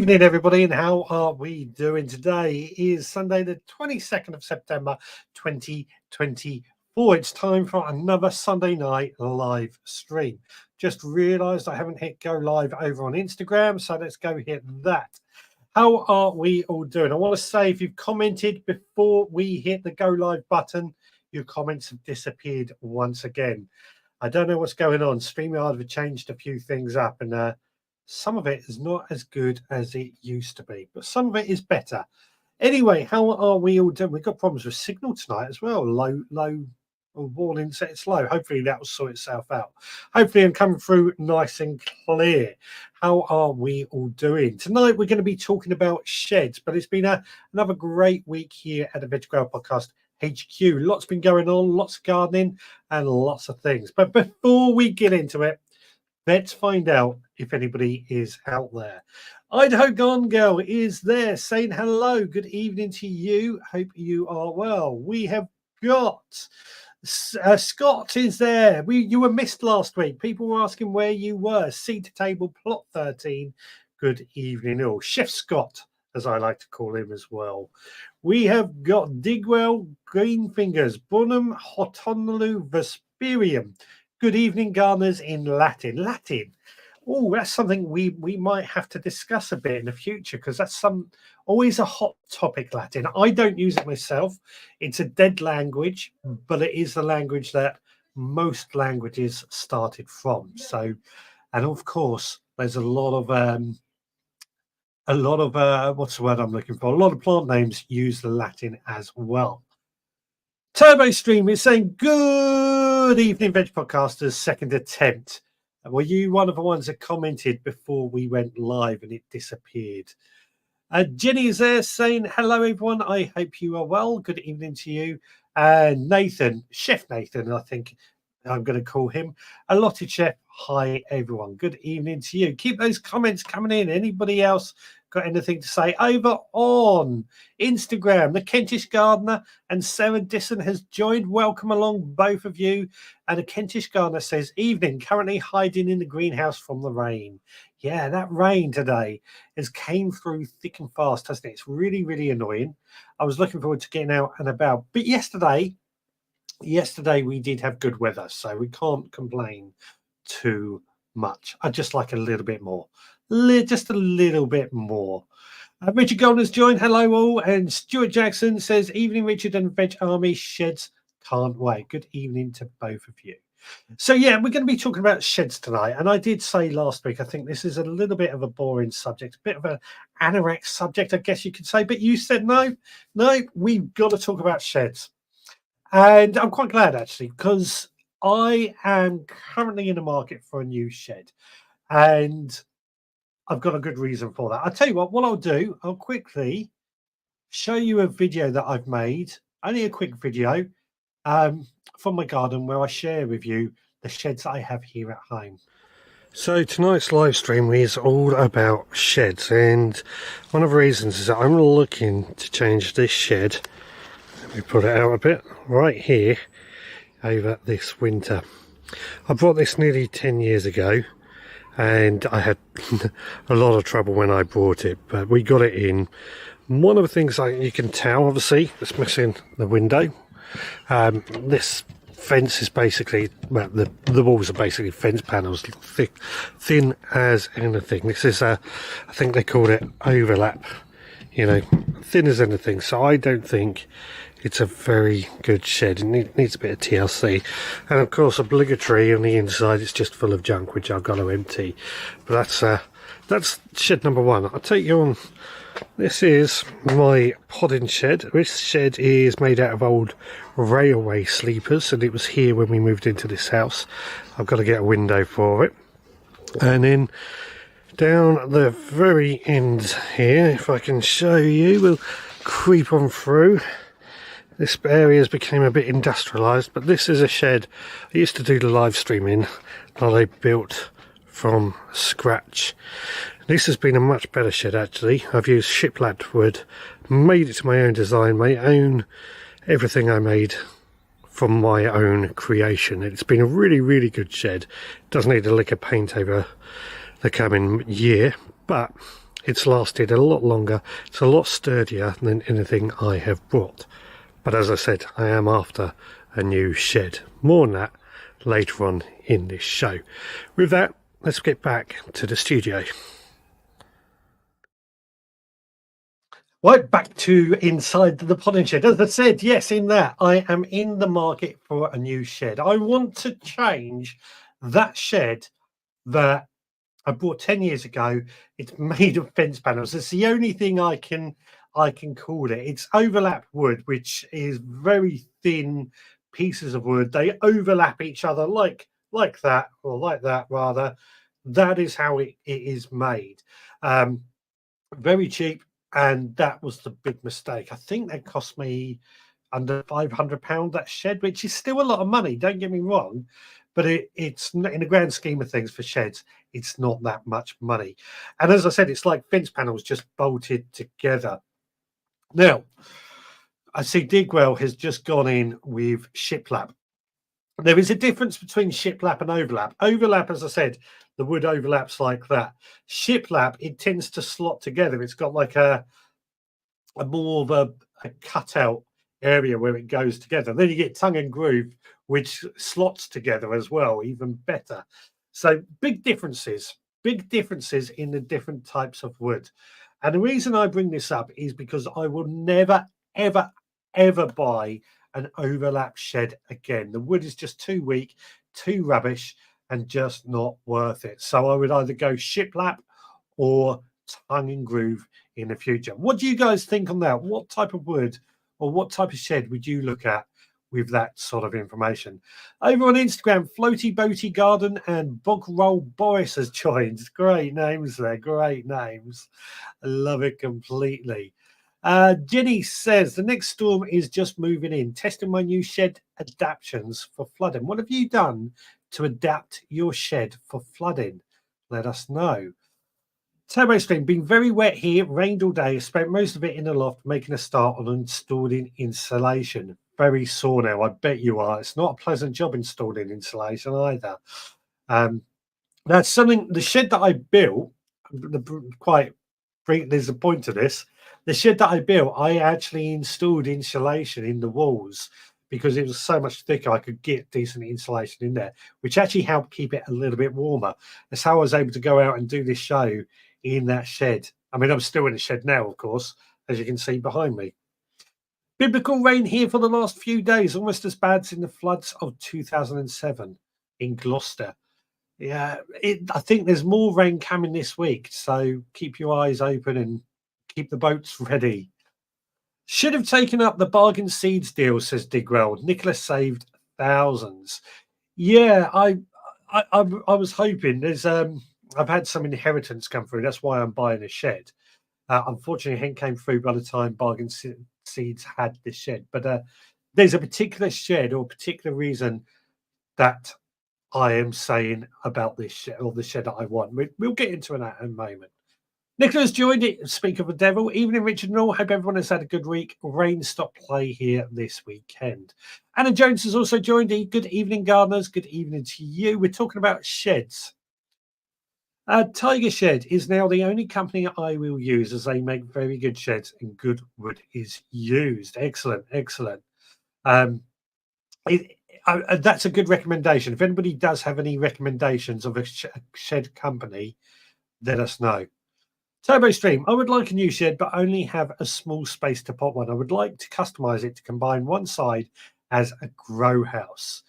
Evening, everybody, and how are we doing? Today is Sunday, the 22nd of September, 2024. It's time for another Sunday night live stream. Just realised I haven't hit go live over on Instagram, so let's go hit that. How are we all doing? I want to say if you've commented before we hit the go live button, your comments have disappeared once again. I don't know what's going on. StreamYard have changed a few things up, and some of it is not as good as it used to be, but some of it is better. Anyway, how are we all doing? We've got problems with signal tonight as well. Low, warning set it's low. Hopefully that will sort itself out. Hopefully I'm coming through nice and clear. How are we all doing? Tonight we're going to be talking about sheds, but it's been another great week here at the Veg Grower Podcast HQ. Lots been going on, lots of gardening and lots of things. But before we get into it, let's find out if anybody is out there. Idaho Gone Girl is there saying hello. Good evening to you. Hope you are well. We have got Scott is there. You were missed last week. People were asking where you were. Seed to Table Plot 13. Good evening all. Chef Scott, as I like to call him as well. We have got Digwell, Greenfingers, Bunham, Hotonolu, Vesperium. Good evening, gardeners in Latin. Latin. Oh, that's something we might have to discuss a bit in the future because that's always a hot topic, Latin. I don't use it myself. It's a dead language, but it is the language that most languages started from. So, and of course, there's a lot of what's the word I'm looking for? A lot of plant names use the Latin as well. Turbo Stream is saying, good evening, Veg Podcasters, second attempt. Were you one of the ones that commented before we went live and it disappeared? Jenny is there saying, hello, everyone. I hope you are well. Good evening to you. Nathan, Chef Nathan, I think I'm going to call him. Allotted Chef, hi, everyone. Good evening to you. Keep those comments coming in. Anybody else got anything to say? Over on Instagram, the Kentish Gardener and Sarah Disson has joined. Welcome along, both of you. And the Kentish Gardener says, evening, currently hiding in the greenhouse from the rain. Yeah, that rain today has came through thick and fast, hasn't it? It's really, really annoying. I was looking forward to getting out and about. But yesterday we did have good weather, so we can't complain too much. I just like a little bit more. Just a little bit more. Richard Golden has joined. Hello all. And Stuart Jackson says, evening, Richard and Veg Army sheds. Can't wait. Good evening to both of you. So, yeah, we're going to be talking about sheds tonight. And I did say last week, I think this is a little bit of a boring subject, a bit of an anorak subject, I guess you could say. But you said, no, we've got to talk about sheds. And I'm quite glad, actually, because I am currently in the market for a new shed. And I've got a good reason for that. I'll tell you what I'll do, I'll quickly show you a video that I've made, only a quick video from my garden where I share with you the sheds I have here at home. So tonight's live stream is all about sheds, and one of the reasons is that I'm looking to change this shed. Let me put it out a bit, right here over this winter. I bought this nearly 10 years ago. And I had a lot of trouble when I bought it, but we got it in. One of the things you can tell, obviously, it's missing the window. This fence is basically, well, the walls are basically fence panels, thin as anything. This is I think they called it overlap, thin as anything. So I don't think it's a very good shed. It needs a bit of TLC, and of course obligatory on the inside it's just full of junk which I've got to empty. But that's shed number one. I'll take you on. This is my podding shed. This shed is made out of old railway sleepers, and it was here when we moved into this house. I've got to get a window for it. And then down the very end here, if I can show you, we'll creep on through. This area has become a bit industrialised, but this is a shed I used to do the live streaming that I built from scratch. This has been a much better shed, actually. I've used shiplap wood, made it to my own design, my own everything I made from my own creation. It's been a really, really good shed. Doesn't need a lick of paint over the coming year, but It's lasted a lot longer. It's a lot sturdier than anything I have brought. But as I said, I am after a new shed. More on that later on in this show. With that, let's get back to the studio. Right, back to inside the potting shed. As I said, yes, in that, I am in the market for a new shed. I want to change that shed that I bought 10 years ago. It's made of fence panels. It's the only thing I can call it. It's overlap wood, which is very thin pieces of wood. They overlap each other like that, or like that rather. That is how it is made. Very cheap, and that was the big mistake. I think that cost me under £500, that shed, which is still a lot of money, don't get me wrong, but it's not, in the grand scheme of things for sheds, it's not that much money. And as I said, it's like fence panels just bolted together. Now, I see Digwell has just gone in with shiplap. There is a difference between shiplap and overlap. Overlap, as I said, the wood overlaps like that. Shiplap, it tends to slot together. It's got like a more of a cutout area where it goes together. Then you get tongue and groove, which slots together as well, even better. So big differences in the different types of wood. And the reason I bring this up is because I will never, ever, ever buy an overlap shed again. The wood is just too weak, too rubbish, and just not worth it. So I would either go shiplap or tongue and groove in the future. What do you guys think on that? What type of wood or what type of shed would you look at with that sort of information? Over on Instagram, Floaty Boaty Garden and Bog Roll Boris has joined. Great names there, great names. I love it completely. Jenny says, the next storm is just moving in, testing my new shed adaptations for flooding. What have you done to adapt your shed for flooding? Let us know. Turbo Stream, been very wet here, rained all day, spent most of it in the loft making a start on installing insulation. Very sore now, I bet you are. It's not a pleasant job installing insulation either. That's something, the shed that I built, there's a point to this. The shed that I built, I actually installed insulation in the walls because it was so much thicker, I could get decent insulation in there, which actually helped keep it a little bit warmer. That's how I was able to go out and do this show in that shed. I mean, I'm still in the shed now, of course, as you can see behind me. Biblical rain here for the last few days, almost as bad as in the floods of 2007 in Gloucester. Yeah, I think there's more rain coming this week, so keep your eyes open and keep the boats ready. Should have taken up the bargain seeds deal, says Digwell. Nicholas saved thousands. Yeah, I was hoping. I've had some inheritance come through. That's why I'm buying a shed. Unfortunately, it hadn't came through by the time bargain seeds had this shed. But there's a particular shed or a particular reason that I am saying about this shed or the shed that I want. We'll get into that in a moment. Nicholas joined it. Speak of the devil. Evening, Richard and all. Hope everyone has had a good week. Rain stop play here this weekend. Anna Jones has also joined. Good evening, gardeners. Good evening to you. We're talking about sheds. Tiger Shed is now the only company I will use as they make very good sheds and good wood is used. Excellent, excellent. That's a good recommendation. If anybody does have any recommendations of a shed company, let us know. Turbo Stream, I would like a new shed, but only have a small space to put one. I would like to customize it to combine one side as a grow house.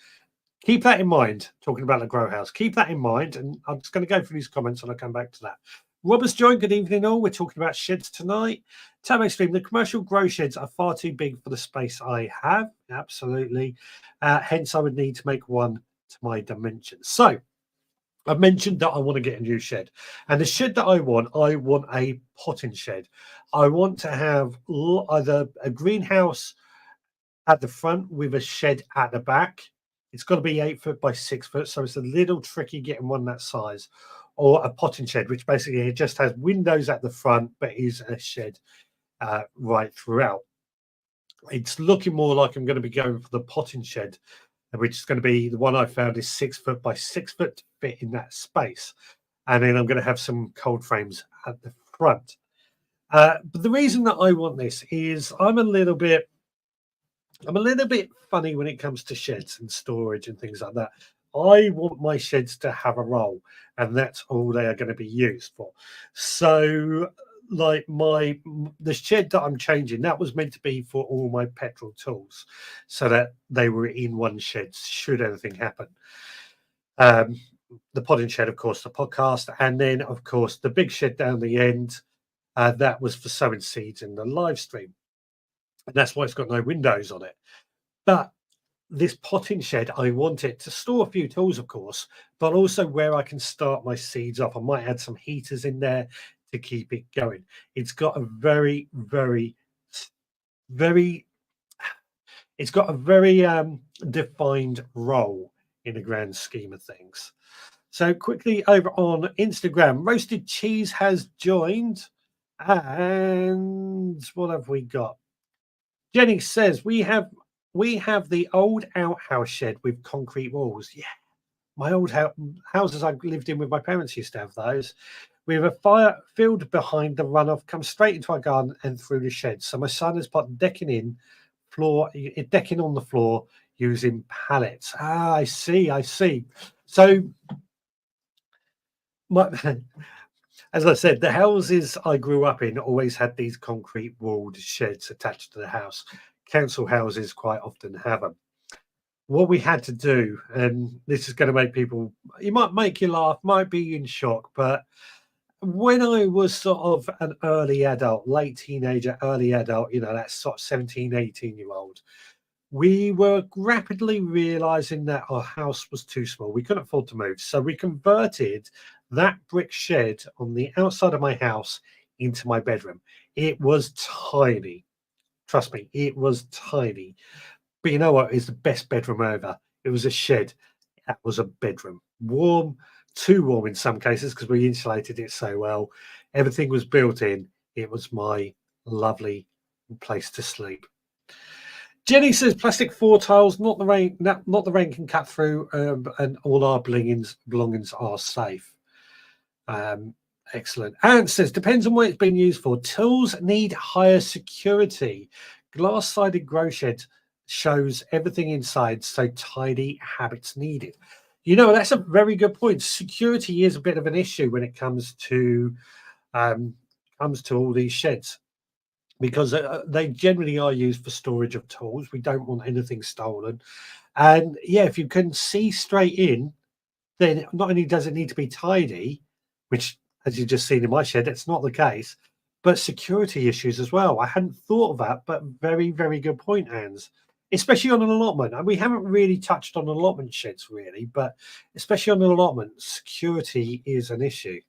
Keep that in mind, talking about the grow house. Keep that in mind, and I'm just going to go through these comments and I'll come back to that. Robert's joined. Good evening, all. We're talking about sheds tonight. Turbo Stream, the commercial grow sheds are far too big for the space I have. Absolutely. Hence, I would need to make one to my dimensions. So, I've mentioned that I want to get a new shed, and the shed that I want a potting shed. I want to have either a greenhouse at the front with a shed at the back. It's got to be 8 foot by 6 foot, so it's a little tricky getting one that size, or a potting shed, which basically it just has windows at the front, but is a shed right throughout. It's looking more like I'm going to be going for the potting shed, which is going to be the one I found is 6 foot by 6 foot to fit in that space. And then I'm going to have some cold frames at the front. But the reason that I want this is I'm a little bit funny when it comes to sheds and storage and things like that. I want my sheds to have a role, and that's all they are going to be used for. So, like the shed that I'm changing, that was meant to be for all my petrol tools, so that they were in one shed should anything happen. The potting shed, of course, the podcast, and then of course the big shed down the end. That was for sowing seeds in the live stream, and that's why it's got no windows on it. But this potting shed, I want it to store a few tools, of course, but also where I can start my seeds off. I might add some heaters in there to keep it going. It's got a very, very, very, it's got a very defined role in the grand scheme of things. So quickly over on Instagram, Roasted Cheese has joined. And what have we got? Jenny says we have the old outhouse shed with concrete walls. Yeah, my old houses I lived in with my parents used to have those. We have a fire field behind the runoff, comes straight into our garden and through the shed. So my son has put decking on the floor using pallets. Ah, I see. So as I said, the houses I grew up in always had these concrete walled sheds attached to the house. Council houses quite often have them. What we had to do, and this is going to make people, it might make you laugh, might be in shock, but when I was sort of an early adult, late teenager, early adult, that sort of 17, 18-year-old, we were rapidly realizing that our house was too small. We couldn't afford to move. So we converted that brick shed on the outside of my house into my bedroom. It was tiny. Trust me, it was tiny. But you know what? It's the best bedroom ever. It was a shed. That was a bedroom. Warm, too warm in some cases because we insulated it so well. Everything was built in. It was my lovely place to sleep. Jenny says plastic floor tiles, not the rain can cut through, and all our belongings are safe. Excellent. Ant says depends on what it's been used for. Tools need higher security. Glass-sided grow shed shows everything inside, so tidy habits needed. That's a very good point. Security is a bit of an issue when it comes to all these sheds, because they generally are used for storage of tools. We don't want anything stolen. And yeah, if you can see straight in, then not only does it need to be tidy, which, as you've just seen in my shed, it's not the case, but security issues as well. I hadn't thought of that, but very, very good point, Hans. Especially on an allotment. And we haven't really touched on allotment sheds, really, but especially on an allotment, security is an issue.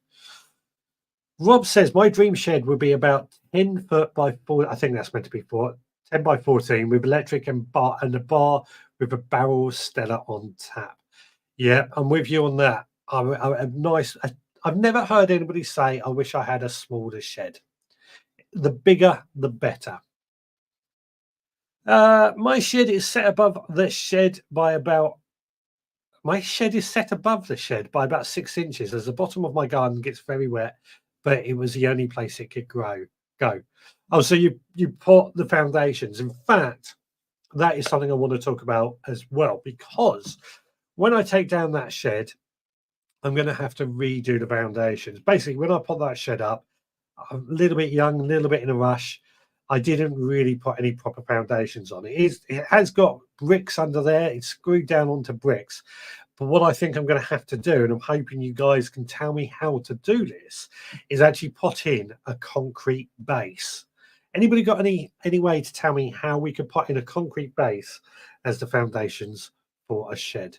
Rob says my dream shed would be about 10 foot by 4. I think that's meant to be 10 by 14 with electric and a bar with a barrel Stella on tap. Yeah, I'm with you on that. I've never heard anybody say, I wish I had a smaller shed. The bigger, the better. My shed is set above the shed by about 6 inches, as the bottom of my garden gets very wet, but it was the only place it could go. Oh, so you put the foundations. In fact, that is something I want to talk about as well, because when I take down that shed, I'm going to have to redo the foundations. Basically, when I put that shed up, I'm a little bit young, a little bit in a rush. I didn't really put any proper foundations on it. It has got bricks under there. It's screwed down onto bricks. But what I think I'm going to have to do, and I'm hoping you guys can tell me how to do this, is actually put in a concrete base. Anybody got any way to tell me how we could put in a concrete base as the foundations for a shed?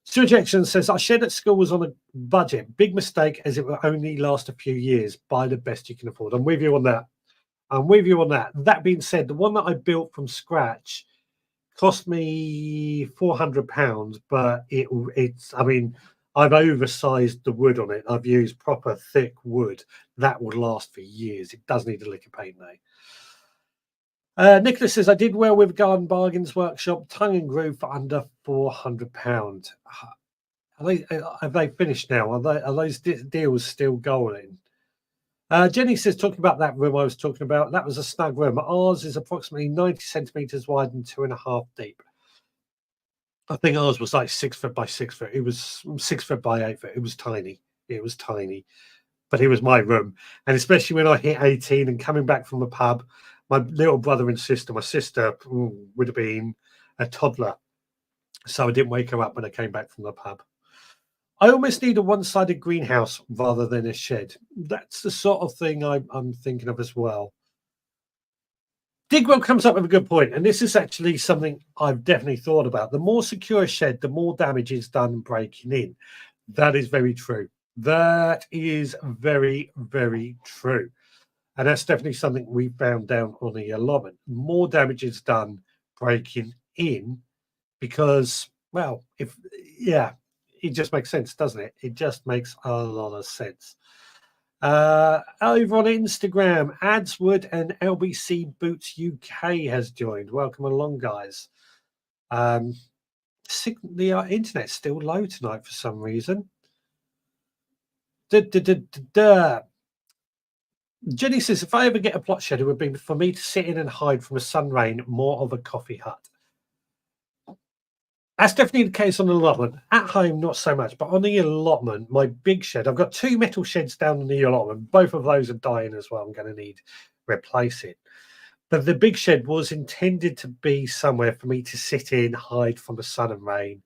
Stuart Jackson says, our shed at school was on a budget. Big mistake, as it will only last a few years. Buy the best you can afford. I'm with you on that. That being said, the one that I built from scratch cost me £400, but I've oversized the wood on it. I've used proper thick wood that would last for years. It does need a lick of paint though. Nicholas says, I did well with Garden Bargains Workshop, tongue and groove for under £400. Have they finished now? Are those deals still going? Jenny says, talking about that room I was talking about, that was a snug room. Ours is approximately 90 centimetres wide and 2.5 deep. I think ours was like 6 foot by 6 foot. It was 6 foot by 8 foot. It was tiny. It was tiny. But it was my room. And especially when I hit 18 and coming back from the pub, my little brother and sister, my sister would have been a toddler. So I didn't wake her up when I came back from the pub. I almost need a one-sided greenhouse rather than a shed. That's the sort of thing I'm thinking of as well. Digwell comes up with a good point, and this is actually something I've definitely thought about. The more secure a shed, the more damage is done breaking in. That is very true. That is very, very true. And that's definitely something we found down on the allotment. More damage is done breaking in because, well, it just makes sense, doesn't it? It just makes a lot of sense. Over on Instagram, Adswood and LBC Boots UK has joined. Welcome along, guys. The internet's still low tonight for some reason. Jenny says, if I ever get a plot shed, it would be for me to sit in and hide from the sun rain, more of a coffee hut. That's definitely the case on the allotment. At home, not so much, but on the allotment, my big shed, I've got 2 metal sheds down on the allotment. Both of those are dying as well. I'm going to need replacing. But the big shed was intended to be somewhere for me to sit in, hide from the sun and rain,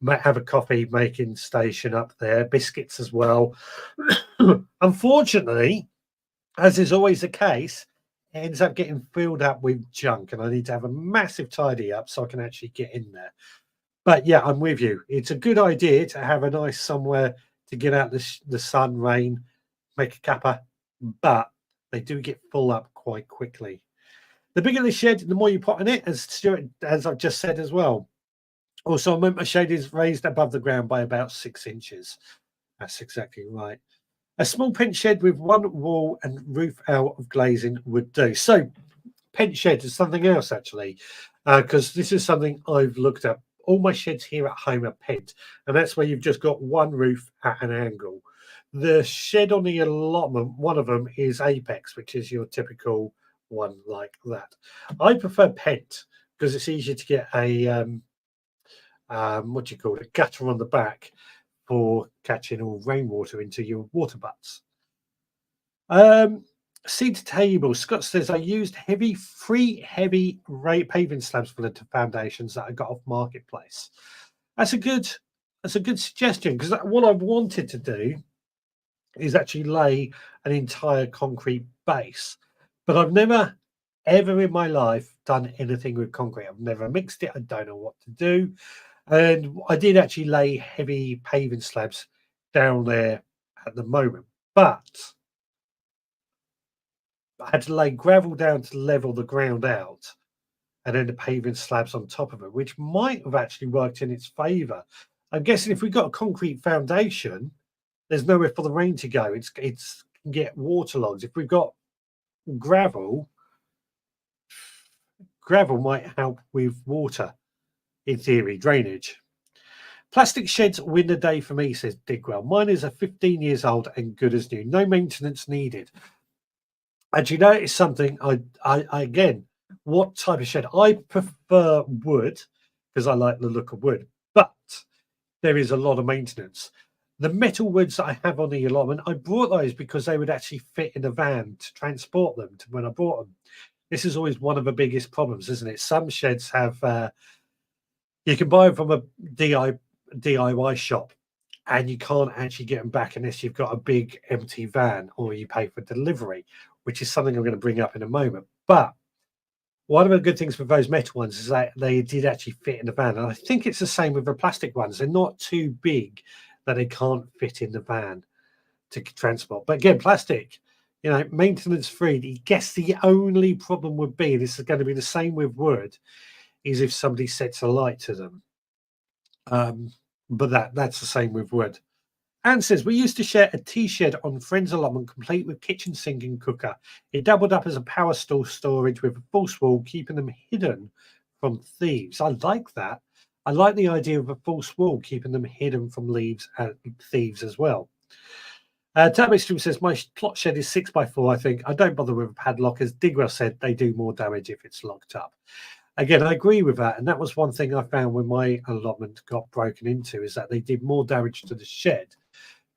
have a coffee making station up there, biscuits as well. Unfortunately, as is always the case, it ends up getting filled up with junk, and I need to have a massive tidy up so I can actually get in there. But yeah, I'm with you. It's a good idea to have a nice somewhere to get out the sun, rain, make a cuppa, but they do get full up quite quickly. The bigger the shed, the more you put in it, as Stuart, as I've just said as well. Also, my shed is raised above the ground by about 6 inches. That's exactly right. A small pent shed with one wall and roof out of glazing would do. So, pent shed is something else actually, because this is something I've looked at. All my sheds here at home are pent, and that's where you've just got one roof at an angle. The shed on the allotment, one of them is Apex, which is your typical one like that. I prefer pent because it's easier to get a what do you call it, a gutter on the back for catching all rainwater into your water butts. Seed table. Scott says I used heavy paving slabs for the foundations that I got off marketplace. That's a good suggestion, because what I wanted to do is actually lay an entire concrete base, but I've never ever in my life done anything with concrete. I've never mixed it. I don't know what to do, and I did actually lay heavy paving slabs down there at the moment, but I had to lay gravel down to level the ground out, and then the paving slabs on top of it, which might have actually worked in its favour. I'm guessing if we've got a concrete foundation, there's nowhere for the rain to go. It's can get waterlogged. If we've got gravel might help with water, in theory, drainage. Plastic sheds win the day for me, says Digwell. Mine is a 15 years old and good as new. No maintenance needed. And you know, it's something I again, what type of shed? I prefer wood because I like the look of wood, but there is a lot of maintenance. The metal woods that I have on the allotment, I brought those because they would actually fit in a van to transport them to when I bought them. This is always one of the biggest problems, isn't it? Some sheds have, you can buy them from a DIY shop, and you can't actually get them back unless you've got a big empty van or you pay for delivery, which is something I'm going to bring up in a moment. But one of the good things with those metal ones is that they did actually fit in the van. And I think it's the same with the plastic ones. They're not too big that they can't fit in the van to transport. But again, plastic, maintenance free. I guess the only problem would be, this is going to be the same with wood, is if somebody sets a light to them. But that's the same with wood. Anne says, we used to share a tea shed on Friends allotment, complete with kitchen sink and cooker. It doubled up as a power store storage with a false wall, keeping them hidden from thieves. I like that. I like the idea of a false wall, keeping them hidden from thieves as well. Tabby Stream says, my plot shed is 6x4, I think. I don't bother with a padlock. As Digwell said, they do more damage if it's locked up. Again, I agree with that. And that was one thing I found when my allotment got broken into, is that they did more damage to the shed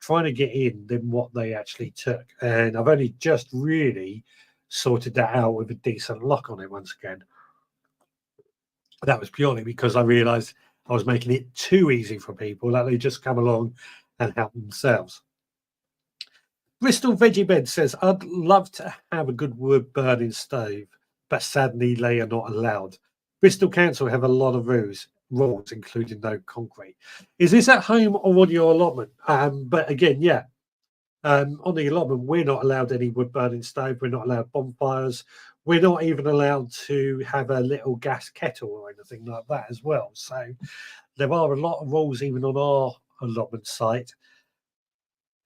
trying to get in than what they actually took. And I've only just really sorted that out with a decent lock on it once again. That was purely because I realized I was making it too easy for people, that they just come along and help themselves. Bristol Veggie Bed says, I'd love to have a good wood burning stove, but sadly they are not allowed. Bristol Council have a lot of rules, including no concrete. Is this at home or on your allotment? But again, yeah, on the allotment, we're not allowed any wood burning stove. We're not allowed bonfires. We're not even allowed to have a little gas kettle or anything like that as well. So there are a lot of rules even on our allotment site,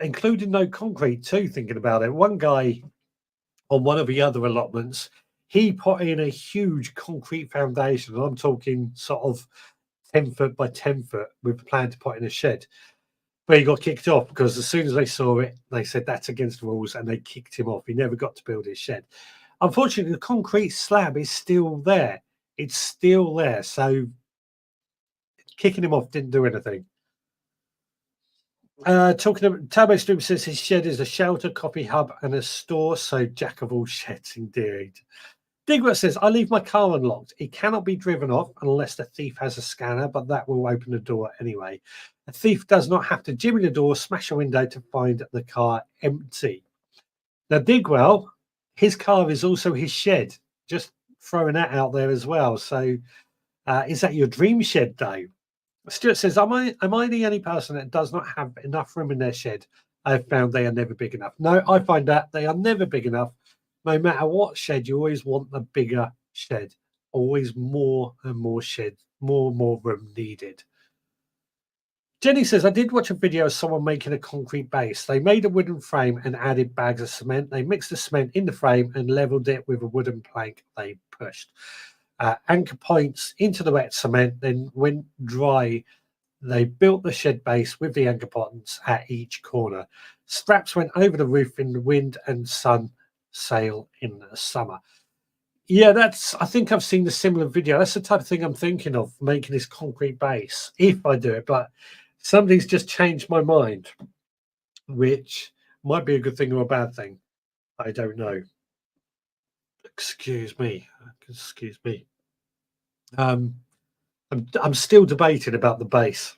including no concrete too, thinking about it. One guy on one of the other allotments, he put in a huge concrete foundation, and I'm talking sort of 10 foot by 10 foot, with the plan to put in a shed. But he got kicked off because as soon as they saw it, they said that's against the rules, and they kicked him off. He never got to build his shed. Unfortunately, the concrete slab is still there. It's still there. So kicking him off didn't do anything. Talking about Turbo Stream says his shed is a shelter, coffee hub, and a store. So jack of all sheds, indeed. Digwell says, I leave my car unlocked. It cannot be driven off unless the thief has a scanner, but that will open the door anyway. A thief does not have to jimmy the door, smash a window to find the car empty. Now, Digwell, his car is also his shed. Just throwing that out there as well. So is that your dream shed, though? Stuart says, am I the only person that does not have enough room in their shed? I've found they are never big enough. No, I find that they are never big enough. No matter what shed, you always want a bigger shed. Always more and more shed, more and more room needed. Jenny says, I did watch a video of someone making a concrete base. They made a wooden frame and added bags of cement. They mixed the cement in the frame and leveled it with a wooden plank they pushed. Anchor points into the wet cement, then when dry, they built the shed base with the anchor points at each corner. Straps went over the roof in the wind and sun sail in the summer. Yeah, I think I've seen a similar video. That's the type of thing I'm thinking of, making this concrete base, if I do it. But somebody's just changed my mind, which might be a good thing or a bad thing. I don't know. Excuse me. I'm still debating about the base.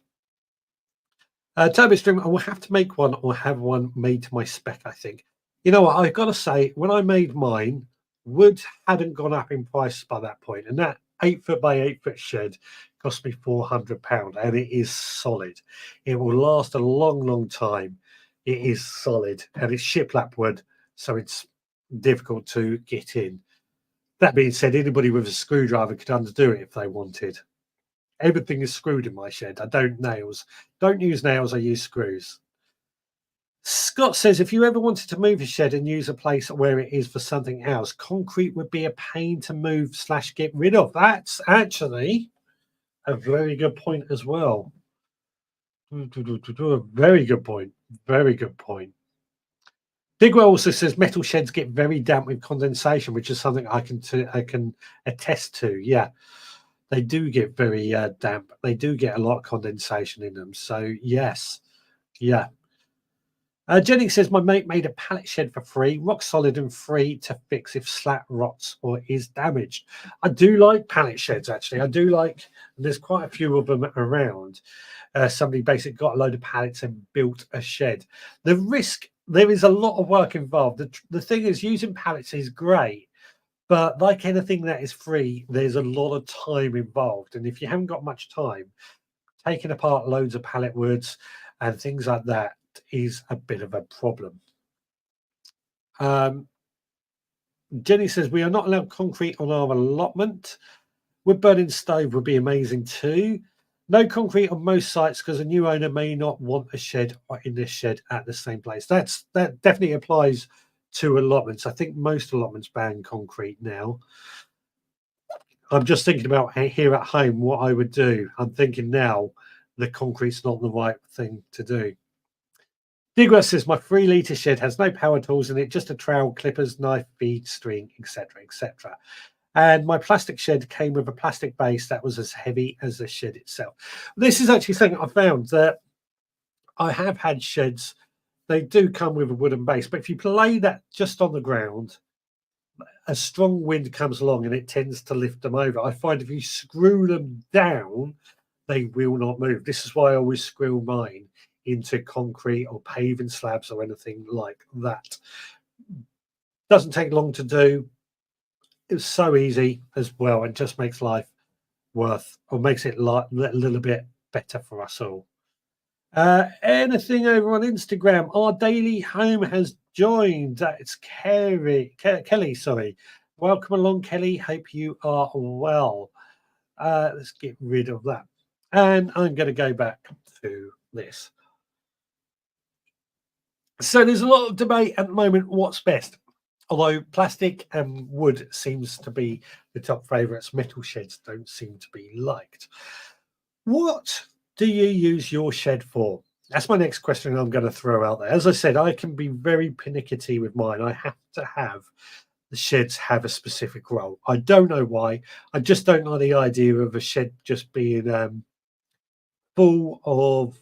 Toby Stream, I will have to make one or have one made to my spec, I think. You know what? I've got to say, when I made mine, wood hadn't gone up in price by that point, and that 8 foot by 8 foot shed cost me £400, and it is solid. It will last a long, long time. It is solid, and it's shiplap wood, so it's difficult to get in. That being said, anybody with a screwdriver could undo it if they wanted. Everything is screwed in my shed. I don't use nails, I use screws. Scott says, if you ever wanted to move a shed and use a place where it is for something else, concrete would be a pain to move / get rid of. That's actually a very good point as well. Very good point. Very good point. Digwell also says metal sheds get very damp with condensation, which is something I can attest to. Yeah, they do get very damp. They do get a lot of condensation in them. So yes, yeah. Jennings says, my mate made a pallet shed for free, rock solid and free to fix if slat rots or is damaged. I do like pallet sheds, actually. I do like, there's quite a few of them around. Somebody basically got a load of pallets and built a shed. The risk, there is a lot of work involved. The thing is, using pallets is great, but like anything that is free, there's a lot of time involved. And if you haven't got much time, taking apart loads of pallet woods and things like that is a bit of a problem. Jenny says, we are not allowed concrete on our allotment. Wood burning stove would be amazing too. No concrete on most sites because a new owner may not want a shed or in this shed at the same place. That definitely applies to allotments. I think most allotments ban concrete now. I'm just thinking about here at home what I would do. I'm thinking now the concrete's not the right thing to do. Digger says, my 3 litre shed has no power tools in it, just a trowel, clippers, knife, bead, string, etc., etc. And my plastic shed came with a plastic base that was as heavy as the shed itself. This is actually something I found, that I have had sheds, they do come with a wooden base, but if you lay that just on the ground, a strong wind comes along and it tends to lift them over. I find if you screw them down, they will not move. This is why I always screw mine into concrete or paving slabs or anything like that. Doesn't take long to do. It's so easy as well, and just makes life makes it a little bit better for us all. Anything over on Instagram? Our daily home has joined. It's Kelly. Sorry, welcome along, Kelly. Hope you are well. Let's get rid of that, and I'm going to go back to this. So there's a lot of debate at the moment. What's best? Although plastic and wood seems to be the top favourites, metal sheds don't seem to be liked. What do you use your shed for? That's my next question I'm going to throw out there. As I said, I can be very pernickety with mine. I have to have the sheds have a specific role. I don't know why. I just don't like the idea of a shed just being full of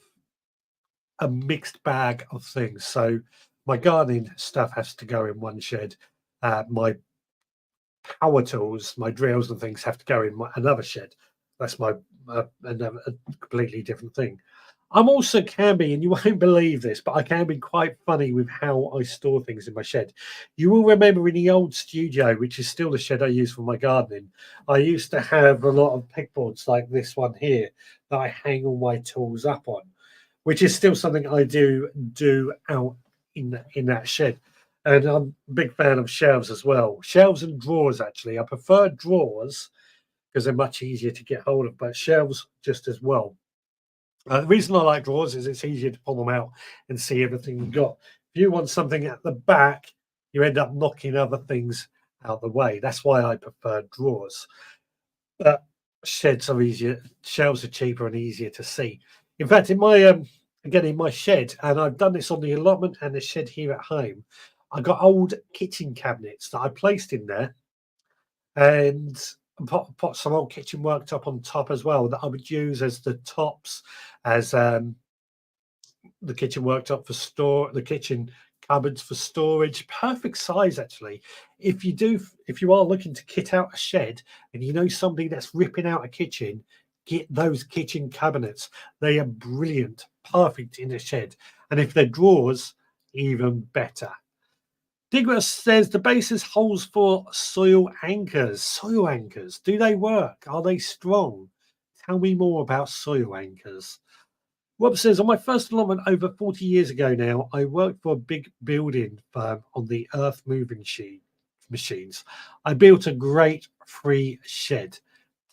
a mixed bag of things. So my gardening stuff has to go in one shed. My power tools, my drills and things have to go in another shed. That's a completely different thing. I'm also can be, and you won't believe this, but I can be quite funny with how I store things in my shed. You will remember in the old studio, which is still the shed I use for my gardening, I used to have a lot of pegboards like this one here that I hang all my tools up on, which is still something I do out in that shed. And I'm a big fan of shelves as well. Shelves and drawers, actually. I prefer drawers because they're much easier to get hold of, but shelves just as well. The reason I like drawers is it's easier to pull them out and see everything you've got. If you want something at the back, you end up knocking other things out the way. That's why I prefer drawers. But sheds are easier. Shelves are cheaper and easier to see. In fact, in my again in my shed, and I've done this on the allotment and the shed here at home, I got old kitchen cabinets that I placed in there, and put some old kitchen worktop on top as well that I would use as the tops, as the kitchen worktop for the kitchen cupboards for storage. Perfect size, actually. If you are looking to kit out a shed and you know somebody that's ripping out a kitchen, get those kitchen cabinets. They are brilliant, perfect in a shed. And if they're drawers, even better. Digras says the base has holes for soil anchors. Soil anchors, do they work? Are they strong? Tell me more about soil anchors. Rob says, on my first allotment over 40 years ago now, I worked for a big building firm on the earth moving machines. I built a great free shed.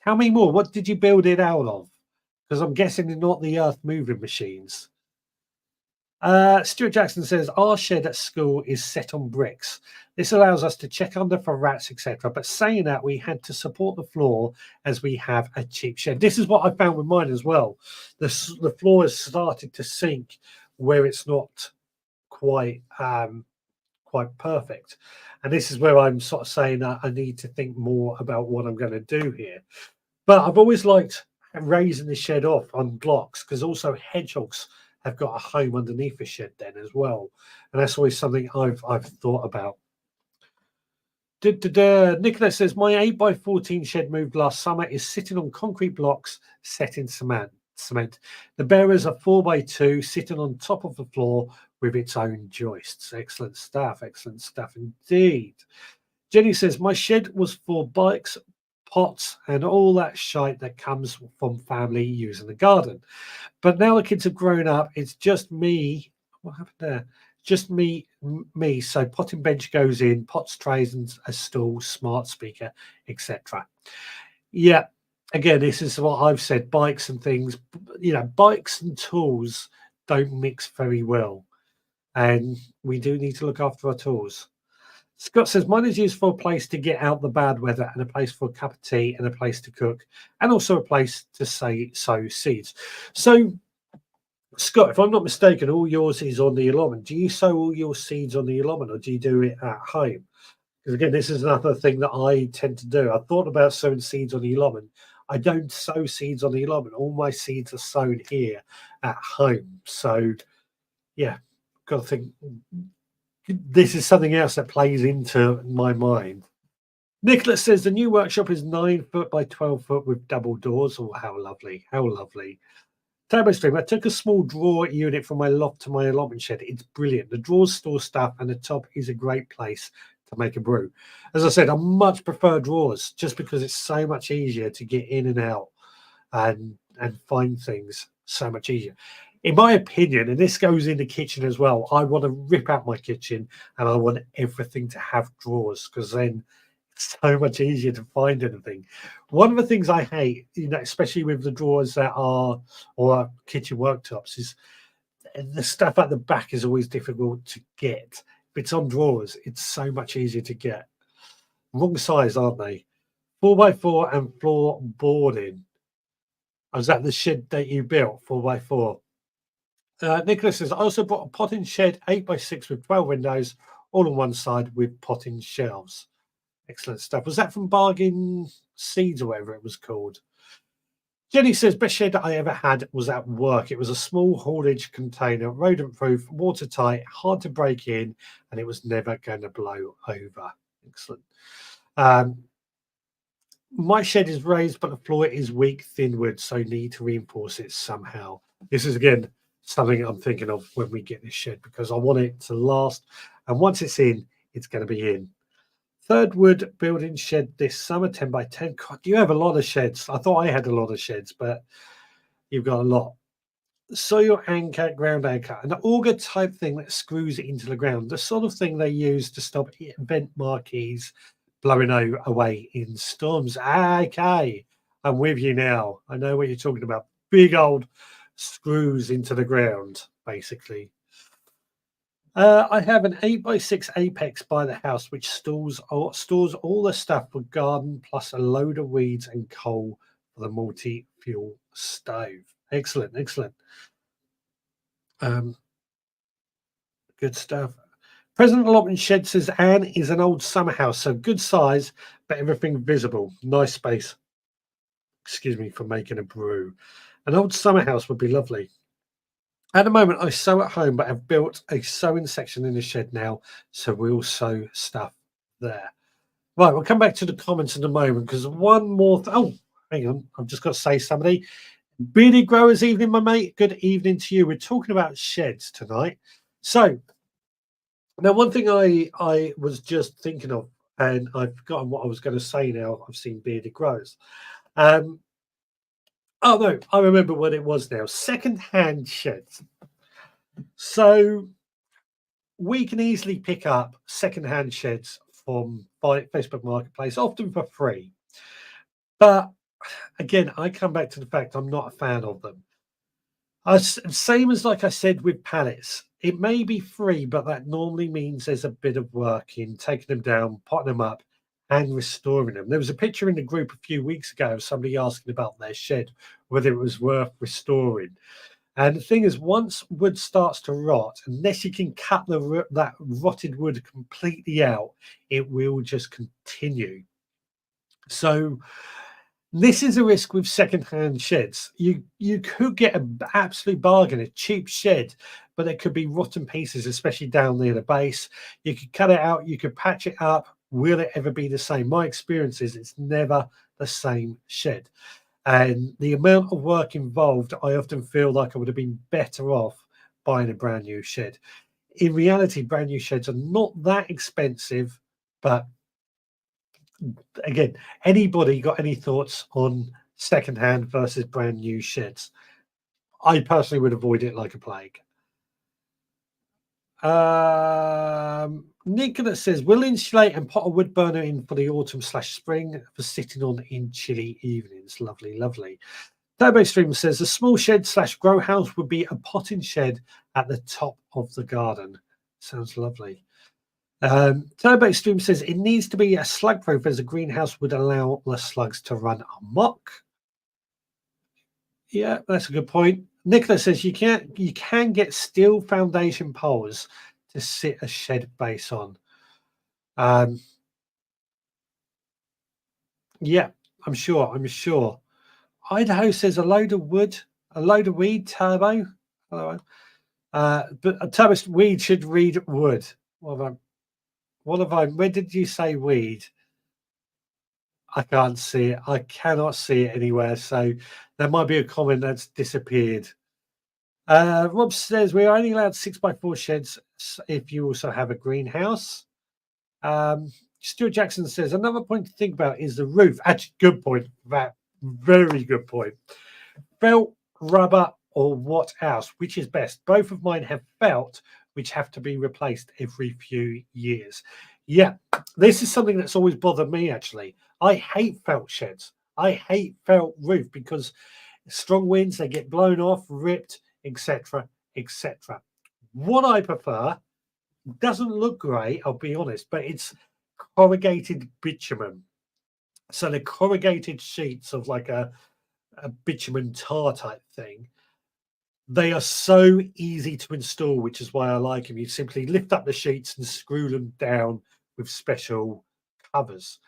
Tell me more. What did you build it out of? Because I'm guessing they're not the earth moving machines. Stuart Jackson says, our shed at school is set on bricks. This allows us to check under for rats, etc. But saying that, we had to support the floor as we have a cheap shed. This is what I found with mine as well. The floor has started to sink where it's not quite perfect. And this is where I'm sort of saying that I need to think more about what I'm going to do here. But I've always liked raising the shed off on blocks, because also hedgehogs have got a home underneath the shed then as well. And that's always something I've thought about. Nicholas says, my 8x14 shed moved last summer is sitting on concrete blocks set in cement. The bearers are 4x2 sitting on top of the floor with its own joists. Excellent stuff indeed. Jenny says, my shed was for bikes, pots, and all that shite that comes from family using the garden. But now the kids have grown up, it's just me. What happened there? Just me. So potting bench goes in, pots, trays, and a stool, smart speaker, etc. Yeah, again, this is what I've said. Bikes and things, bikes and tools don't mix very well, and we do need to look after our tools. Scott says, mine is used for a place to get out the bad weather, and a place for a cup of tea, and a place to cook, and also a place to sow seeds. So Scott, if I'm not mistaken, all yours is on the allotment. Do you sow all your seeds on the allotment, or do you do it at home? Because again, this is another thing that I tend to do. I thought about sowing seeds on the allotment. I don't sow seeds on the allotment. All my seeds are sown here at home. So, yeah, got to think this is something else that plays into my mind. Nicholas says the new workshop is 9 foot by 12 foot with double doors. Oh, how lovely! How lovely! Turbo Stream, I took a small drawer unit from my loft to my allotment shed. It's brilliant. The drawers store stuff and the top is a great place to make a brew. As I said, I much prefer drawers just because it's so much easier to get in and out and find things so much easier. In my opinion, and this goes in the kitchen as well, I want to rip out my kitchen and I want everything to have drawers because then it's so much easier to find anything. One of the things I hate, especially with the drawers that are or kitchen worktops, is the stuff at the back is always difficult to get. If it's on drawers, it's so much easier to get. Wrong size, aren't they? 4x4 and floor boarding. Was that the shed that you built? 4x4. Nicholas says, I also bought a potting shed 8x6 with 12 windows, all on one side with potting shelves. Excellent stuff. Was that from Bargain Seeds or whatever it was called? Jenny says, best shed I ever had was at work. It was a small haulage container, rodent-proof, watertight, hard to break in, and it was never going to blow over. Excellent. My shed is raised, but the floor is weak, thin wood, so need to reinforce it somehow. This is, again, something I'm thinking of when we get this shed because I want it to last. And once it's in, it's going to be in. Third wood building shed this summer, 10 by 10. God, you have a lot of sheds. I thought I had a lot of sheds, but you've got a lot. Soil anchor, ground anchor, an auger type thing that screws it into the ground. The sort of thing they use to stop event marquees blowing away in storms. Okay, I'm with you now. I know what you're talking about. Big old screws into the ground, basically. I have an 8x6 Apex by the house, which stores all the stuff for garden, plus a load of weeds and coal for the multi-fuel stove. Excellent, excellent. Good stuff. President Allotment Shed says Anne is an old summer house, so good size, but everything visible. Nice space. Excuse me for making a brew. An old summer house would be lovely. At the moment, I sew at home, but I've built a sewing section in the shed now, so we'll sew stuff there. Right, we'll come back to the comments in a moment because one more. Oh, hang on, I've just got to say somebody. Bearded Growers evening, my mate. Good evening to you. We're talking about sheds tonight. So now, one thing I was just thinking of, and I've forgotten what I was going to say now. I've seen Bearded Growers. Oh no, I remember what it was now. Second-hand sheds. So we can easily pick up second-hand sheds from Facebook Marketplace, often for free. But again, I come back to the fact I'm not a fan of them. Same as like I said with pallets, it may be free, but that normally means there's a bit of work in taking them down, potting them up, and restoring them. There was a picture in the group a few weeks ago of somebody asking about their shed, whether it was worth restoring. And the thing is, once wood starts to rot, unless you can cut that rotted wood completely out, it will just continue. So this is a risk with second-hand sheds. You could get an absolute bargain, a cheap shed, but there could be rotten pieces, especially down near the base. You could cut it out, you could patch it up. Will it ever be the same? My experience is it's never the same shed. And the amount of work involved, I often feel like I would have been better off buying a brand new shed. In reality, brand new sheds are not that expensive, but again, anybody got any thoughts on secondhand versus brand new sheds? I personally would avoid it like a plague. Nicholas says, we'll insulate and pot a wood burner in for the autumn/spring for sitting on in chilly evenings. Lovely, lovely. Turbo Stream says, a small shed/grow house would be a potting shed at the top of the garden. Sounds lovely. Turbo Stream says it needs to be a slug proof as a greenhouse would allow the slugs to run amok. Yeah, that's a good point. Nicola says you can get steel foundation poles to sit a shed base on. Yeah, I'm sure. Idaho says a load of wood, a load of weed, Turbo. Hello. But Turbo weed should read wood. What have I? When did you say weed? I can't see it. I cannot see it anywhere. So there might be a comment that's disappeared. Rob says we are only allowed 6x4 sheds if you also have a greenhouse. Stuart Jackson says another point to think about is the roof. Actually, good point. That very good point. Felt, rubber, or what else? Which is best? Both of mine have felt, which have to be replaced every few years. Yeah, this is something that's always bothered me. Actually, I hate felt sheds. I hate felt roof because strong winds, they get blown off, ripped, etc., etc. What I prefer doesn't look great, I'll be honest, but it's corrugated bitumen. So the corrugated sheets of like a bitumen tar type thing, they are so easy to install, which is why I like them. You simply lift up the sheets and screw them down with special covers.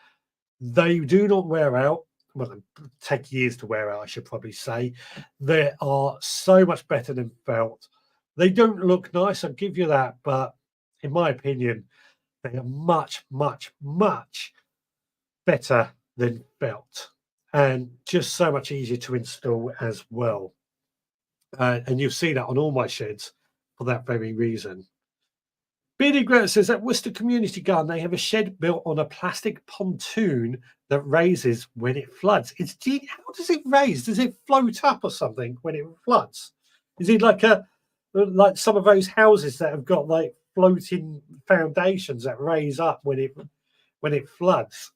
They do not wear out. Well, they take years to wear out, I should probably say. They are so much better than felt. They don't look nice, I'll give you that, but in my opinion, they are much, much, much better than felt and just so much easier to install as well. And you'll see that on all my sheds for that very reason. Beardy Grant says at Worcester Community Garden, they have a shed built on a plastic pontoon that raises when it floods. How does it raise? Does it float up or something when it floods? Is it like some of those houses that have got like floating foundations that raise up when it floods?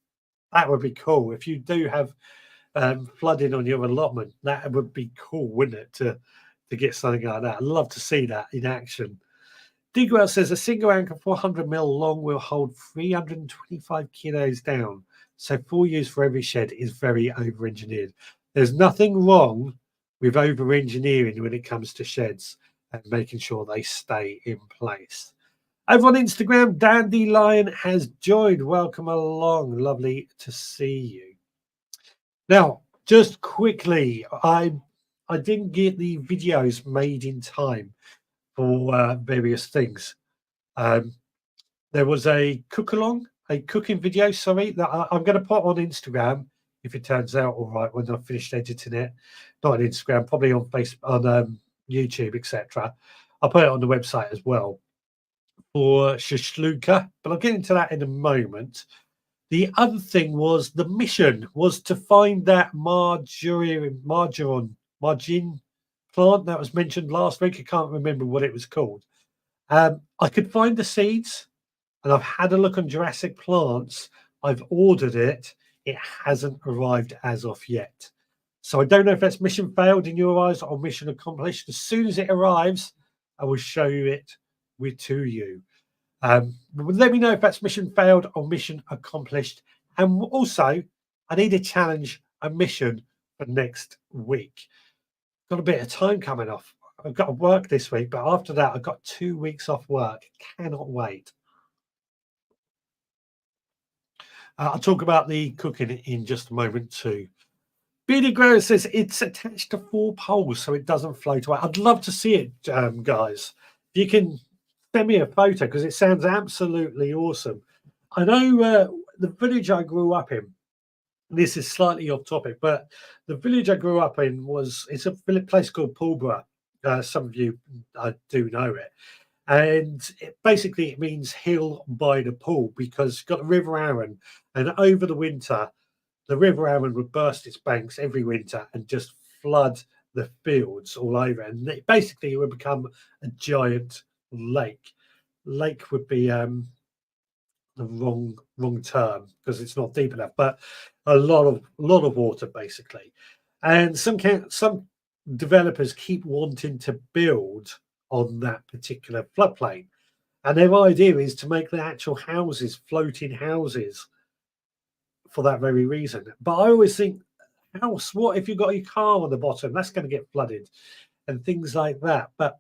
That would be cool. If you do have flooding on your allotment, that would be cool, wouldn't it? To get something like that. I'd love to see that in action. Digwell says a single anchor 400 mil long will hold 325 kilos down. So 4 years for every shed is very over-engineered. There's nothing wrong with over-engineering when it comes to sheds and making sure they stay in place. Over on Instagram, Dandelion has joined. Welcome along. Lovely to see you. Now, just quickly, I didn't get the videos made in time for various things. There was a cooking video, sorry, that I'm going to put on Instagram if it turns out all right when I've finished editing it. Not on Instagram, probably on Facebook, on YouTube, etc. I'll put it on the website as well for shashluka, but I'll get into that in a moment. The other thing was the mission was to find that margin plant that was mentioned last week. I can't remember what it was called. I could find the seeds, and I've had a look on Jurassic Plants. I've ordered it. It hasn't arrived as of yet. So I don't know if that's mission failed in your eyes or mission accomplished. As soon as it arrives, I will show it to you. Let me know if that's mission failed or mission accomplished. And also, I need a challenge, a mission for next week. Got a bit of time coming off. I've got to work this week, but after that, I've got 2 weeks off work. Cannot wait. I'll talk about the cooking in just a moment too. Beardy Grower says it's attached to 4 poles so it doesn't float away. I'd love to see it, guys. If you can send me a photo because it sounds absolutely awesome. I know the village I grew up in, this is slightly off topic, but the village I grew up in it's a place called Pulborough. Some of you do know it. And it means hill by the pool because you've got the River Arun, and over the winter, the River Arun would burst its banks every winter and just flood the fields all over. And it would become a giant lake. Lake would be the wrong term because it's not deep enough, but a lot of water basically. And some developers keep wanting to build on that particular floodplain, and their idea is to make the actual houses floating houses for that very reason. But I always think, house, what if you've got your car on the bottom? That's going to get flooded. and things like that. But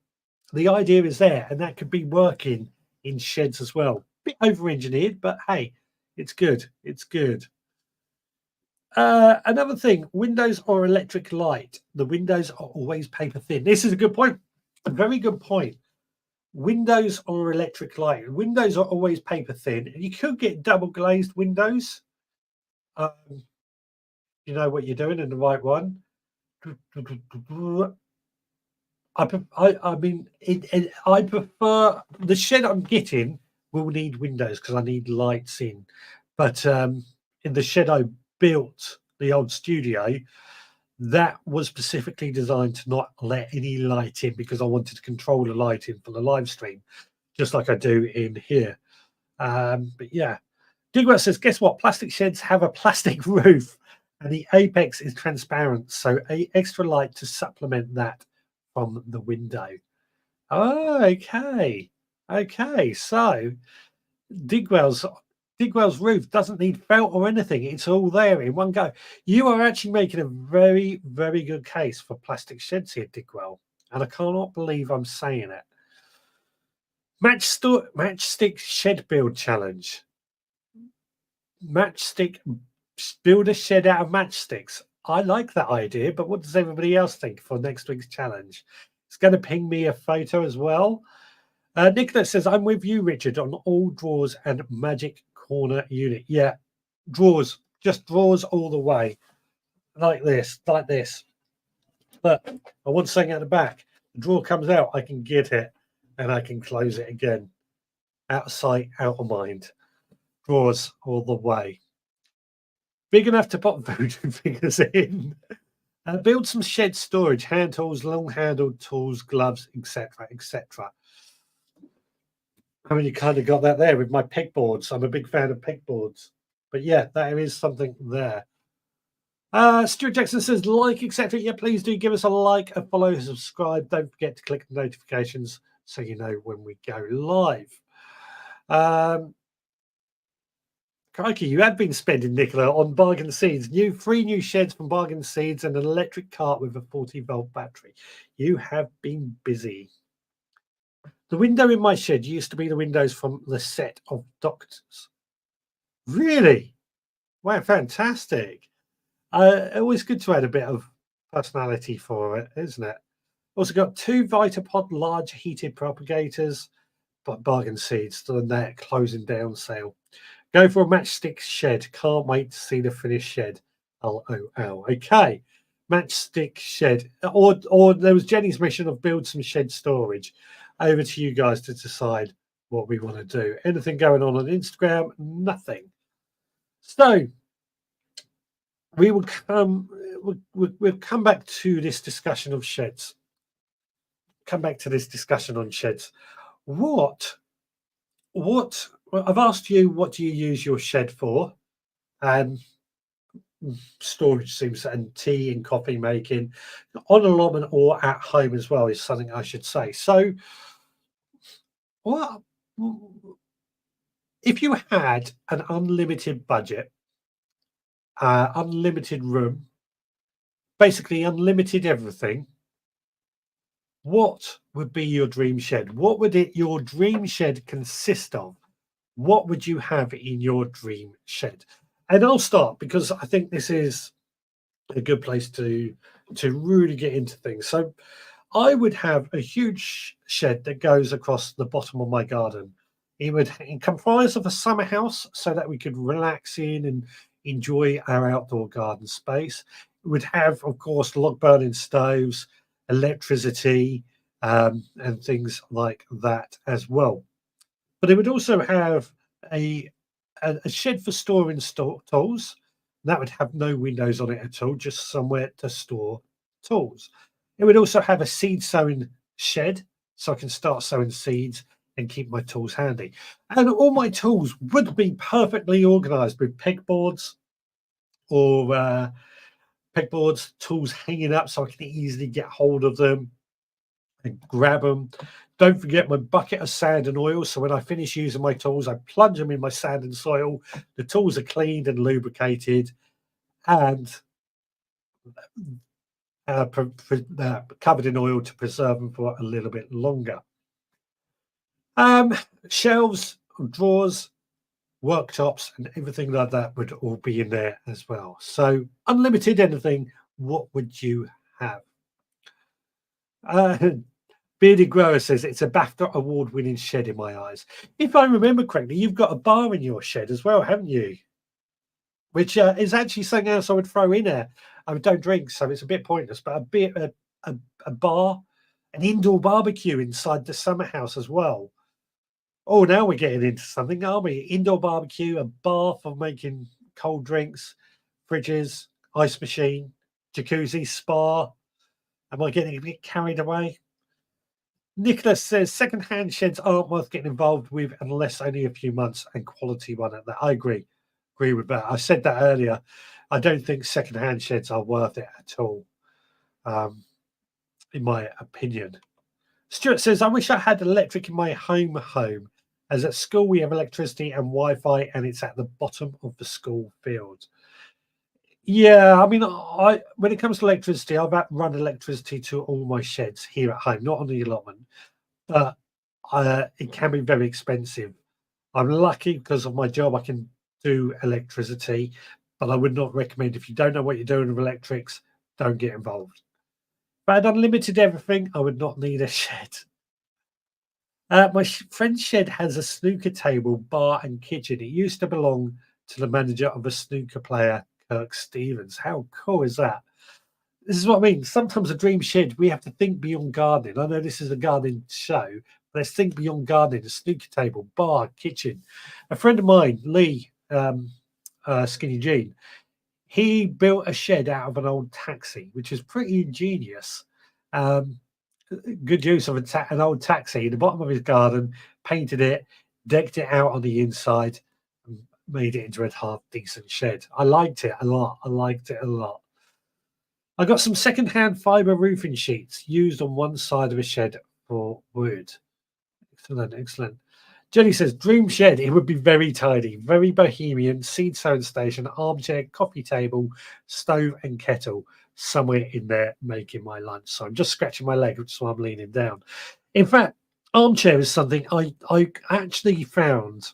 the idea is there, and that could be working in sheds as well. Bit over-engineered, but hey, it's good. It's good. Another thing, windows or electric light. The windows are always paper thin. This is a good point. A very good point. Windows or electric light. Windows are always paper thin. And you could get double glazed windows. You know what you're doing in the right one. I mean, I prefer the shed I'm getting will need windows because I need lights in. But in the shed I built, the old studio, that was specifically designed to not let any light in because I wanted to control the lighting for the live stream, just like I do in here. But yeah, Digwell says, guess what? Plastic sheds have a plastic roof and the apex is transparent. So extra light to supplement that from the window. Oh, okay. Okay. So Digwell's roof doesn't need felt or anything. It's all there in one go. You are actually making a very, very good case for plastic sheds here, Digwell. And I cannot believe I'm saying it. Matchstick shed build challenge. Matchstick, build a shed out of matchsticks. I like that idea, but what does everybody else think for next week's challenge? It's going to ping me a photo as well. Nicholas says, I'm with you, Richard, on all drawers and magic corner unit. Yeah, drawers, just drawers all the way. Like this, like this. But I want something at the back. The drawer comes out, I can get it, and I can close it again. Out of sight, out of mind. Drawers all the way. Big enough to put voodoo figures in. Build some shed storage, hand tools, long-handled tools, gloves, etc., etc. I mean, you kind of got that there with my pegboards. I'm a big fan of pegboards. But yeah, there is something there. Stuart Jackson says, like, etc. Yeah, please do give us a like, a follow, subscribe. Don't forget to click the notifications so you know when we go live. Crikey, you have been spending, Nicola, on Bargain Seeds. 3 new sheds from Bargain Seeds and an electric cart with a 40-volt battery. You have been busy. The window in my shed used to be the windows from the set of Doctors. Really? Wow, fantastic. Always good to add a bit of personality for it, isn't it? Also got 2 Vitapod large heated propagators, but Bargain Seeds, the net closing down sale. Go for a matchstick shed. Can't wait to see the finished shed. LOL. Okay. Matchstick shed. Or there was Jenny's mission of build some shed storage. Over to you guys to decide what we want to do. Anything going on Instagram? Nothing. So we will come. We'll come back to this discussion of sheds. Come back to this discussion on sheds. What? I've asked you, what do you use your shed for? Storage seems, and tea and coffee making on allotment or at home as well is something I should say. So, what if you had an unlimited budget, unlimited room, basically unlimited everything? What would be your dream shed? What would your dream shed consist of? What would you have in your dream shed? And I'll start because I think this is a good place to really get into things. So I would have a huge shed that goes across the bottom of my garden. It would comprise of a summer house so that we could relax in and enjoy our outdoor garden space. It would have, of course, log burning stoves, electricity, and things like that as well. But it would also have a shed for storing tools. That would have no windows on it at all, just somewhere to store tools. It would also have a seed sowing shed, so I can start sowing seeds and keep my tools handy. And all my tools would be perfectly organized with pegboards or pegboards, tools hanging up so I can easily get hold of them and grab them. Don't forget my bucket of sand and oil. So when I finish using my tools, I plunge them in my sand and soil. The tools are cleaned and lubricated. And covered in oil to preserve them for a little bit longer. Shelves, drawers, worktops, and everything like that would all be in there as well. So unlimited anything. What would you have? Bearded Grower says it's a BAFTA award-winning shed in my eyes. If I remember correctly, you've got a bar in your shed as well, haven't you? Which is actually something else I would throw in there. I don't drink, so it's a bit pointless. But a bar, an indoor barbecue inside the summer house as well. Oh, now we're getting into something, aren't we? Indoor barbecue, a bar for making cold drinks, fridges, ice machine, jacuzzi, spa. Am I getting a bit carried away? Nicholas says second-hand sheds aren't worth getting involved with unless only a few months and quality one at that. I agree with that. I said that earlier. I don't think second-hand sheds are worth it at all, in my opinion. Stuart says, I wish I had electric in my home, as at school we have electricity and Wi-Fi and it's at the bottom of the school field. Yeah, I mean, when it comes to electricity, I've run electricity to all my sheds here at home, not on the allotment, but it can be very expensive. I'm lucky because of my job, I can do electricity, but I would not recommend, if you don't know what you're doing with electrics, don't get involved. If I had unlimited everything, I would not need a shed. My friend's shed has a snooker table, bar, and kitchen. It used to belong to the manager of a snooker player, Kirk Stevens. How cool is that? This is what I mean. Sometimes a dream shed, we have to think beyond gardening. I know this is a gardening show, but let's think beyond gardening. A snooker table, bar, kitchen. A friend of mine, Lee, Skinny Jean, he built a shed out of an old taxi, which is pretty ingenious. Good use of an old taxi in the bottom of his garden, painted it, decked it out on the inside, and made it into a half decent shed. I liked it a lot. I got some second-hand fibre roofing sheets used on one side of a shed for wood. Excellent. Jenny says, dream shed. It would be very tidy, very bohemian, seed sowing station, armchair, coffee table, stove and kettle, somewhere in there making my lunch. So I'm just scratching my leg, which is why I'm leaning down. In fact, armchair is something I actually found.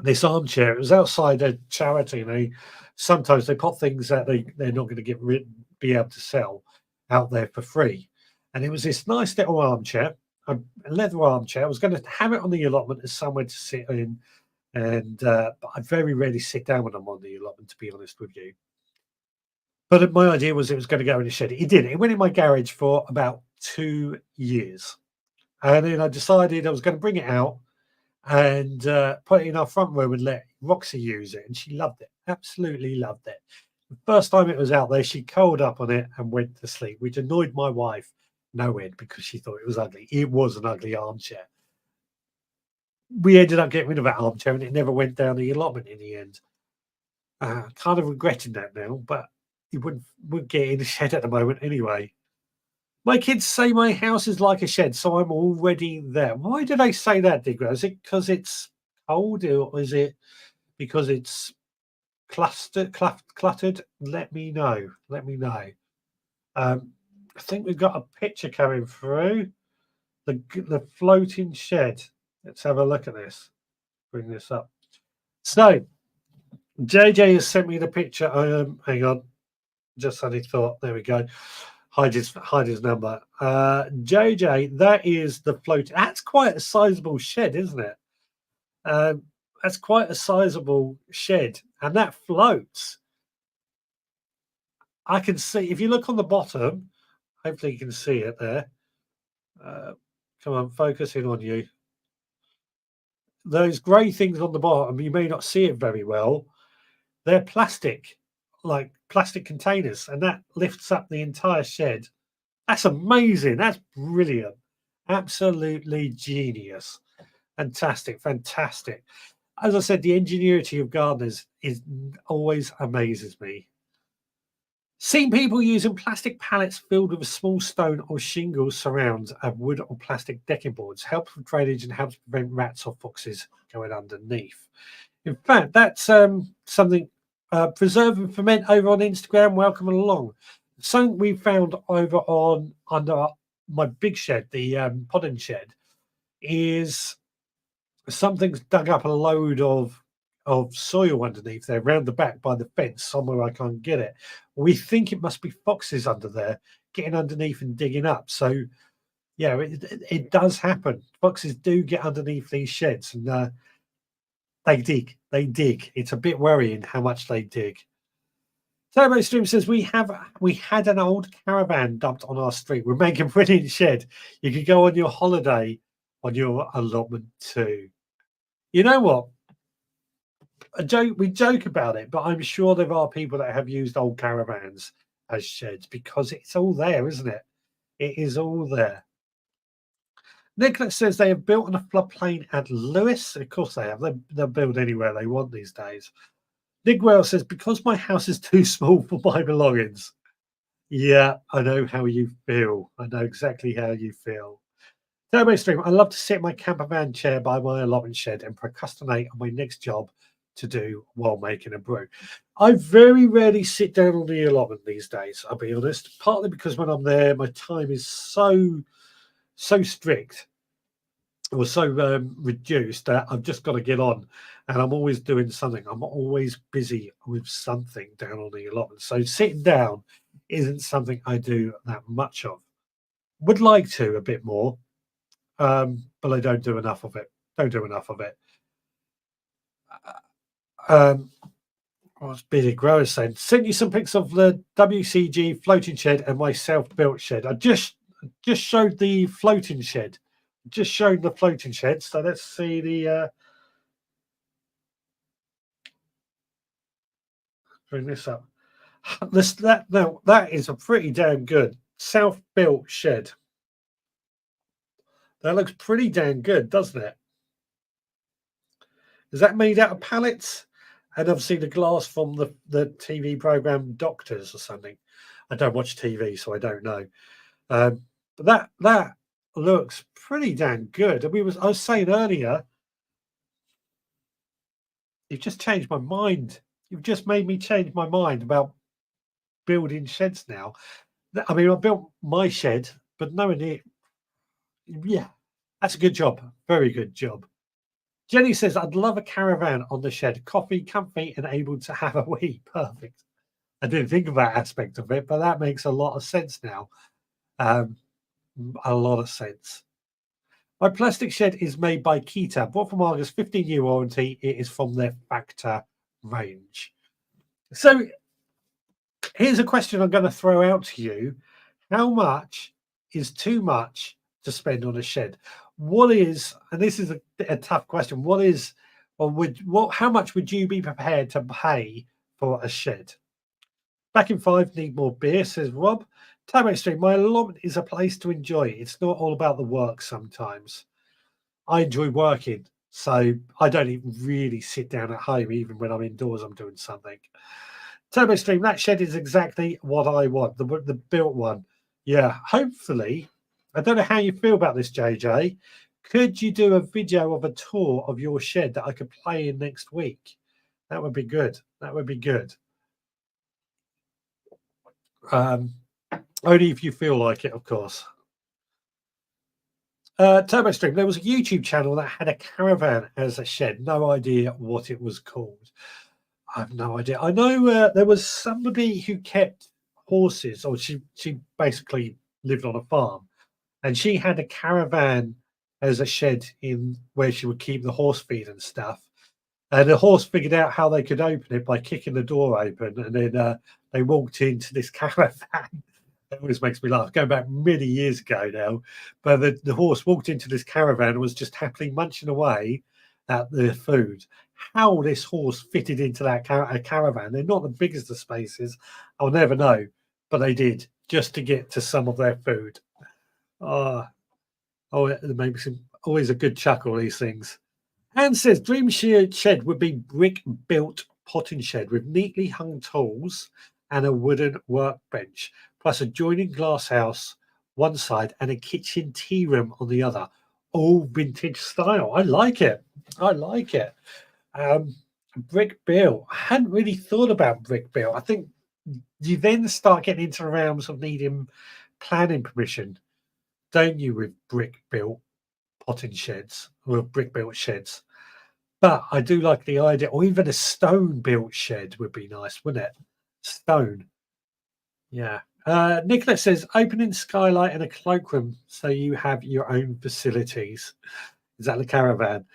This armchair, it was outside a charity, and sometimes they put things that they're not going to be able to sell out there for free. And it was this nice little armchair, a leather armchair. I was going to have it on the allotment as somewhere to sit in, and but I very rarely sit down when I'm on the allotment, to be honest with you. But my idea was it was going to go in a shed. It did. It went in my garage for about 2 years, and then I decided I was going to bring it out and put it in our front room and let Roxy use it, and she loved it. Absolutely loved it. The first time it was out there, she curled up on it and went to sleep, which annoyed my wife no end because she thought it was ugly. It was an ugly armchair. We ended up getting rid of that armchair, and it never went down the allotment in the end. Kind of regretting that now, but it wouldn't get in the shed at the moment anyway. My kids say my house is like a shed, so I'm already there. Why do they say that, Digger? Is it because it's cold, or is it because it's cluttered? Let me know. I think we've got a picture coming through. The floating shed. Let's have a look at this. Bring this up. So, JJ has sent me the picture. Hang on. Just had a thought. There we go. Hide his number. JJ, that is the float. That's quite a sizable shed, isn't it? That's quite a sizable shed, and that floats. I can see, if you look on the bottom, hopefully you can see it there. Come on, focusing on you. Those grey things on the bottom, you may not see it very well. They're plastic, like plastic containers, and that lifts up the entire shed. That's amazing. That's brilliant. Absolutely genius. Fantastic. As I said, the ingenuity of gardeners always amazes me. Seen people using plastic pallets filled with a small stone or shingle surrounds of wood or plastic decking boards. Helps with drainage and helps prevent rats or foxes going underneath. In fact, that's something. Preserve and Ferment over on Instagram. Welcome along. something we found over on under my big shed, the podding shed, is something's dug up a load of soil underneath there, round the back by the fence, somewhere I can't get it. We think it must be foxes under there, getting underneath and digging up. So, yeah, it does happen. Foxes do get underneath these sheds, and they dig. They dig. It's a bit worrying how much they dig. Turbo Stream says we had an old caravan dumped on our street. We're making a brilliant shed. You could go on your holiday on your allotment too. You know what? We joke about it, but I'm sure there are people that have used old caravans as sheds because it's all there, isn't it? It is all there. Nicholas says they have built on a floodplain at Lewis. Of course they have. They'll build anywhere they want these days. Nick Wells says, because my house is too small for my belongings. Yeah, I know how you feel. I know exactly how you feel. Turbo Stream, I love to sit in my camper van chair by my allotment shed and procrastinate on my next job to do while making a brew. I very rarely sit down on the allotment these days, I'll be honest, partly because when I'm there, my time is so strict or so reduced that I've just got to get on, and I'm always doing something. I'm always busy with something down on the allotment. So sitting down isn't something I do that much of. Would like to a bit more, but I don't do enough of it. What's Billy Grower saying? Sent you some pics of the WCG floating shed and my self-built shed. I just showed the floating shed. Just showed the floating shed. So let's see the. Bring this up. That is a pretty damn good self-built shed. That looks pretty damn good, doesn't it? Is that made out of pallets? And obviously the glass from the TV program Doctors or something. I don't watch TV, so I don't know. But that looks pretty damn good. I was saying earlier, you've just changed my mind. You've just made me change my mind about building sheds now. I mean, I built my shed, but knowing it, yeah, that's a good job. Very good job. Jenny says, I'd love a caravan on the shed. Coffee, comfy, and able to have a wee. Perfect. I didn't think of that aspect of it, but that makes a lot of sense now. A lot of sense. My plastic shed is made by Kita. Bought from Argus, 15-year warranty. It is from their Factor range. So here's a question I'm going to throw out to you. How much is too much to spend on a shed? What is, and this is a tough question, how much would you be prepared to pay for a shed? Back in 5, need more beer, says Rob. Turbo Stream, my allotment is a place to enjoy. It's not all about the work sometimes. I enjoy working, so I don't even really sit down at home. Even when I'm indoors, I'm doing something. Turbo Stream, that shed is exactly what I want, the built one. Yeah, hopefully. I don't know how you feel about this, JJ. Could you do a video of a tour of your shed that I could play in next week? That would be good. That would be good. Only if you feel like it, of course. Turbo Stream, there was a YouTube channel that had a caravan as a shed. No idea what it was called. I have no idea. I know there was somebody who kept horses, or she basically lived on a farm, and she had a caravan as a shed in where she would keep the horse feed and stuff. And the horse figured out how they could open it by kicking the door open, and then they walked into this caravan. It always makes me laugh. Going back many years ago now, but the horse walked into this caravan and was just happily munching away at the food. How this horse fitted into that caravan, they're not the biggest of spaces. I'll never know, but they did just to get to some of their food. It makes always a good chuckle, these things. Anne says, dream shed would be brick-built potting shed with neatly hung tools and a wooden workbench, plus a joining glass house one side and a kitchen tea room on the other. All vintage style. I like it. Brick built. I hadn't really thought about brick built. I think You then start getting into the realms of needing planning permission, don't you, with brick built potting sheds or brick built sheds? But I do like the idea, or even a stone built shed would be nice, wouldn't it? Stone. Yeah. Nicholas says opening skylight and a cloakroom so you have your own facilities. Is that the caravan?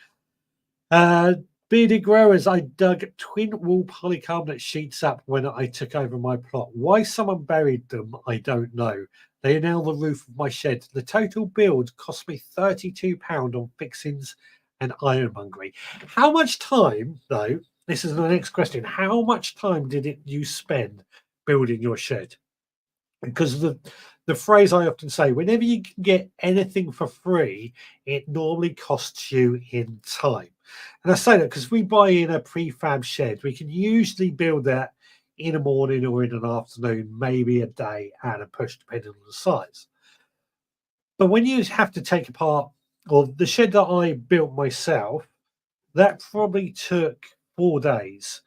Uh, Bearded growers, I dug twin wall polycarbonate sheets up when I took over my plot. Why someone buried them, I don't know. They are now the roof of my shed. The total build cost me £32 on fixings and ironmongery. How much time, though? This is the next question. How much time did you spend building your shed? Because the phrase I often say, whenever you can get anything for free, it normally costs you in time. And I say that because if we buy in a prefab shed, we can usually build that in a morning or in an afternoon, maybe a day at a push, depending on the size. But when you have to take apart, or the shed that I built myself, that probably took 4 days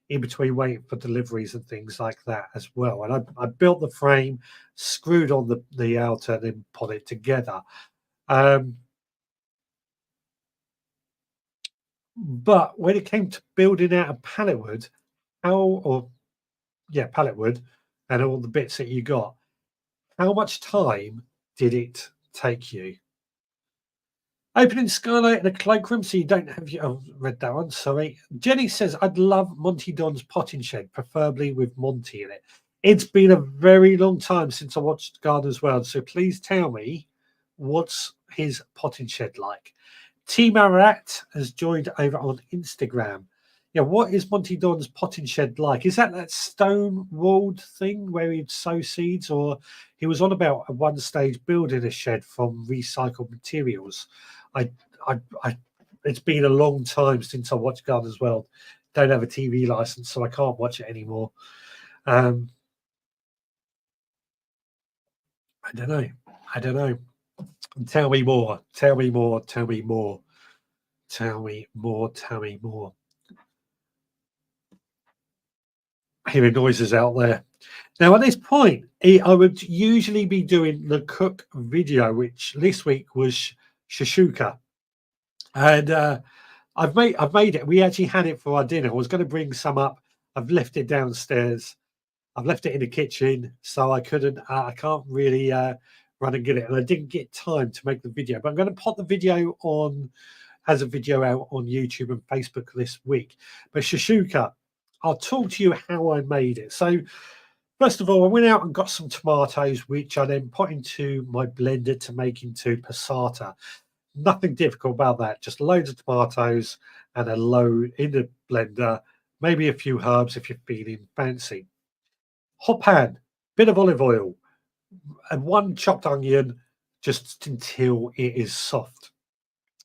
in between waiting for deliveries and things like that as well. And I built the frame, screwed on the outer, and then put it together. Um, but when it came to building out a pallet wood, pallet wood, and all the bits that you got, how much time did it take you? Opening skylight in a cloakroom so you don't have your. Oh, read that one. Sorry. Jenny says, I'd love Monty Don's potting shed, preferably with Monty in it. It's been a very long time since I watched Gardener's World, so please tell me what's his potting shed like. T Marat has joined over on Instagram. Yeah, what is Monty Don's potting shed like? Is that stone walled thing where he'd sow seeds, or he was on about at one stage building a shed from recycled materials? I, I, it's been a long time since I watched Gardener's World. Don't have a TV license, so I can't watch it anymore. I don't know. I don't know. Tell me more. Tell me more. Tell me more. Tell me more. Tell me more. Hearing noises out there. Now, at this point, I would usually be doing the cook video, which this week was shashuka, and I've made it. We actually had it for our dinner. I was going to bring some up. I've left it downstairs. I've left it in the kitchen, so I couldn't. I can't really run and get it, and I didn't get time to make the video. But I'm going to put the video on as a video out on YouTube and Facebook this week. But shashuka, I'll talk to you how I made it. So first of all, I went out and got some tomatoes, which I then put into my blender to make into passata. Nothing difficult about that. Just loads of tomatoes and a load in the blender, maybe a few herbs if you're feeling fancy. Hot pan, bit of olive oil, and one chopped onion just until it is soft.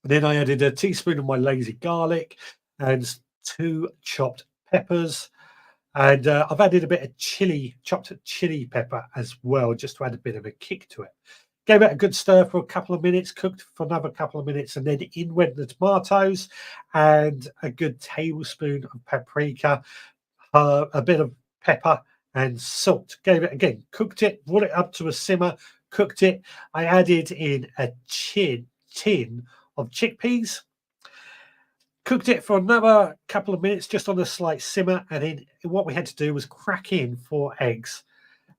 Then I added a teaspoon of my lazy garlic and two chopped peppers. And I've added a bit of chopped chili pepper as well, just to add a bit of a kick to it. Gave it a good stir for a couple of minutes, cooked for another couple of minutes, and then in went the tomatoes and a good tablespoon of paprika, a bit of pepper and salt. Gave it again, cooked it, brought it up to a simmer, cooked it. I added in a tin of chickpeas, cooked it for another couple of minutes just on a slight simmer, and then what we had to do was crack in 4 eggs,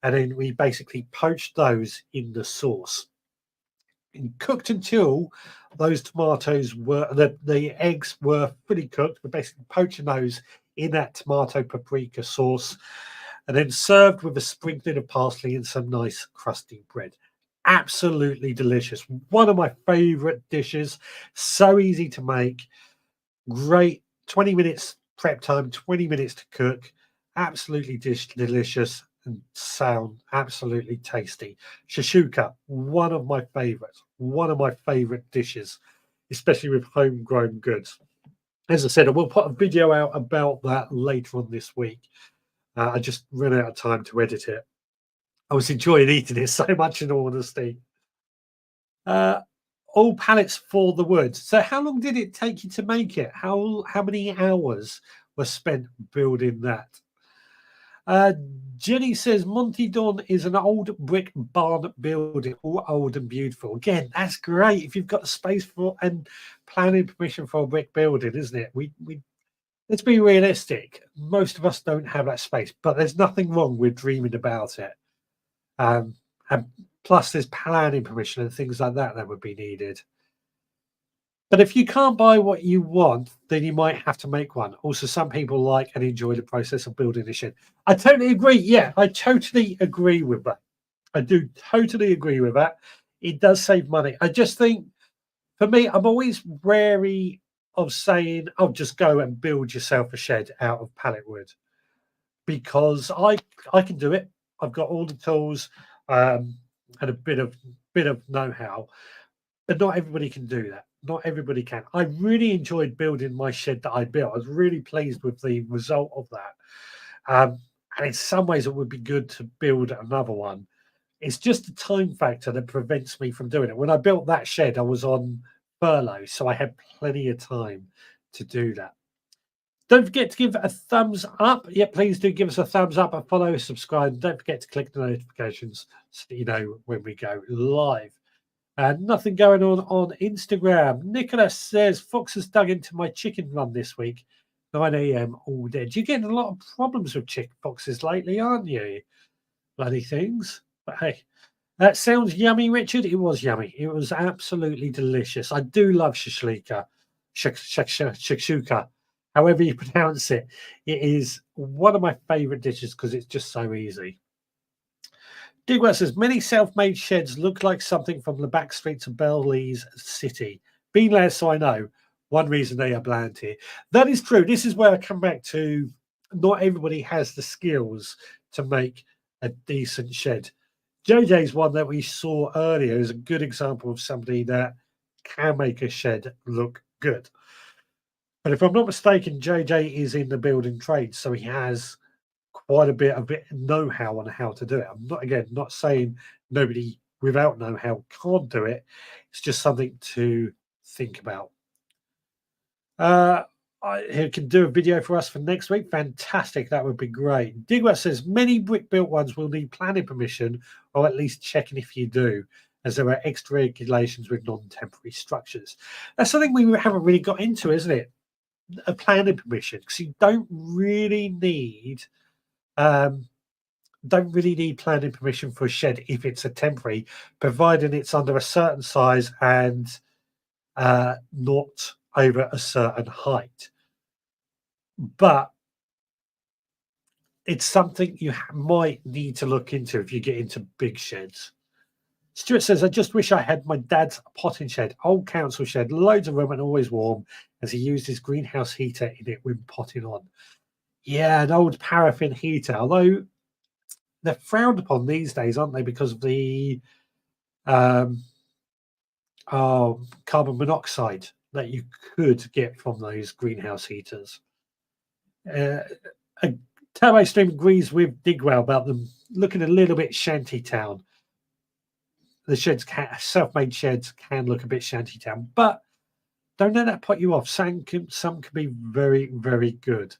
and then we basically poached those in the sauce and cooked until those tomatoes were the eggs were fully cooked. We're basically poaching those in that tomato paprika sauce, and then served with a sprinkling of parsley and some nice crusty bread. Absolutely delicious. One of my favorite dishes. So easy to make. Great 20 minutes prep time, 20 minutes to cook. Absolutely delicious and sound absolutely tasty. Shashuka, one of my favorite dishes, especially with homegrown goods. As I said, I will put a video out about that later on this week. I just ran out of time to edit it. I was enjoying eating it so much, in all honesty. Uh, all pallets for the wood. So how long did it take you to make it? How many hours were spent building that? Uh, Jenny says Monty Don is an old brick barn building, all old and beautiful. Again, that's great if you've got the space for and planning permission for a brick building, isn't it? We let's be realistic. Most of us don't have that space, but there's nothing wrong with dreaming about it. Um, and plus, there's planning permission and things like that that would be needed. But if you can't buy what you want, then you might have to make one. Also, some people like and enjoy the process of building a shed. I totally agree. Yeah, I totally agree with that. I do totally agree with that. It does save money. I just think, for me, I'm always wary of saying, "Oh, just go and build yourself a shed out of pallet wood," because I can do it. I've got all the tools and a bit of know-how. But not everybody can do that. Not everybody can. I really enjoyed building my shed that I built. I was really pleased with the result of that. And in some ways, it would be good to build another one. It's just the time factor that prevents me from doing it. When I built that shed, I was on furlough, so I had plenty of time to do that. Don't forget to give a thumbs up. Yeah, please do give us a thumbs up and follow, subscribe. Don't forget to click the notifications so that you know when we go live. Nothing going on Instagram. Nicholas says, Fox has dug into my chicken run this week. 9 a.m. all dead. You're getting a lot of problems with chicken foxes lately, aren't you? Bloody things. But hey, that sounds yummy, Richard. It was yummy. It was absolutely delicious. I do love shashlika, shakshuka, however you pronounce it. It is one of my favorite dishes because it's just so easy. Digwell says many self-made sheds look like something from the back streets of Belize City. Been there, so I know. One reason they are bland here. That is true. This is where I come back to. Not everybody has the skills to make a decent shed. JJ's one that we saw earlier is a good example of somebody that can make a shed look good. But if I'm not mistaken, JJ is in the building trade, so he has quite a bit of know-how on how to do it. I'm not saying nobody without know-how can't do it. It's just something to think about. He can do a video for us for next week. Fantastic. That would be great. Digwell says many brick-built ones will need planning permission or at least checking if you do, as there are extra regulations with non-temporary structures. That's something we haven't really got into, isn't it? A planning permission, because you don't really need planning permission for a shed if it's a temporary, providing it's under a certain size and not over a certain height. But it's something you might need to look into if you get into big sheds. Stuart says, I just wish I had my dad's potting shed, old council shed, loads of room and always warm, as he used his greenhouse heater in it when potting on. Yeah, an old paraffin heater, although they're frowned upon these days, aren't they, because of the carbon monoxide that you could get from those greenhouse heaters. Turbo Stream agrees with Digwell about them looking a little bit shantytown. The self-made sheds can look a bit shantytown, but don't let that put you off. Some can be very, very good.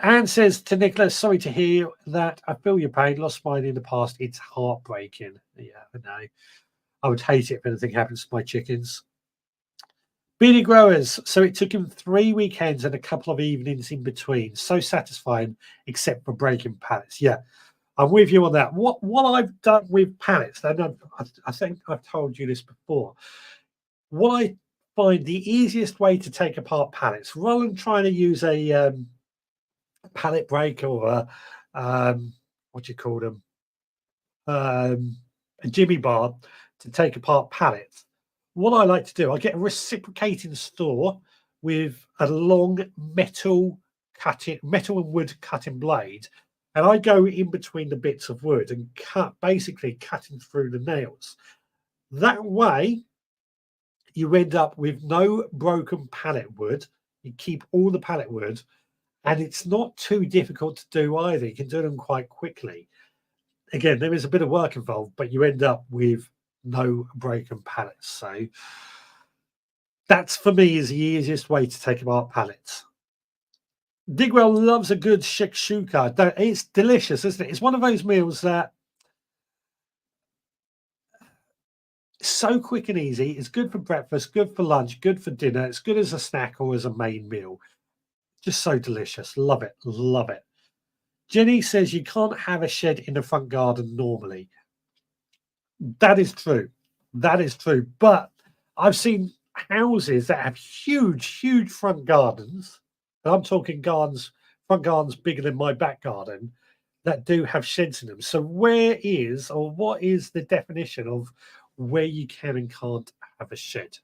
Anne says to Nicholas, sorry to hear that. I feel your pain. Lost mine in the past. It's heartbreaking. Yeah, I know. I would hate it if anything happens to my chickens. Beanie Growers. So it took him 3 weekends and a couple of evenings in between. So satisfying, except for breaking pallets. Yeah, I'm with you on that. What I've done with pallets, and I think I've told you this before. What I find the easiest way to take apart pallets, rather than trying to use a pallet breaker or what do you call them? A jimmy bar to take apart pallets. What I like to do, I get a reciprocating store with a long metal and wood cutting blade, and I go in between the bits of wood and basically cutting through the nails. That way, you end up with no broken pallet wood. You keep all the pallet wood, and it's not too difficult to do either. You can do them quite quickly. Again, there is a bit of work involved, but you end up with no broken pallets. So that's, for me, is the easiest way to take apart pallets. Digwell loves a good shakshuka. It's delicious, isn't it? It's one of those meals that is so quick and easy. It's good for breakfast, good for lunch, good for dinner. It's good as a snack or as a main meal. Just so delicious. Love it. Love it. Jenny says you can't have a shed in the front garden normally. That is true. That is true. But I've seen houses that have huge, huge front gardens. And I'm talking gardens, front gardens bigger than my back garden, that do have sheds in them. So where is or what is the definition of where you can and can't have a shed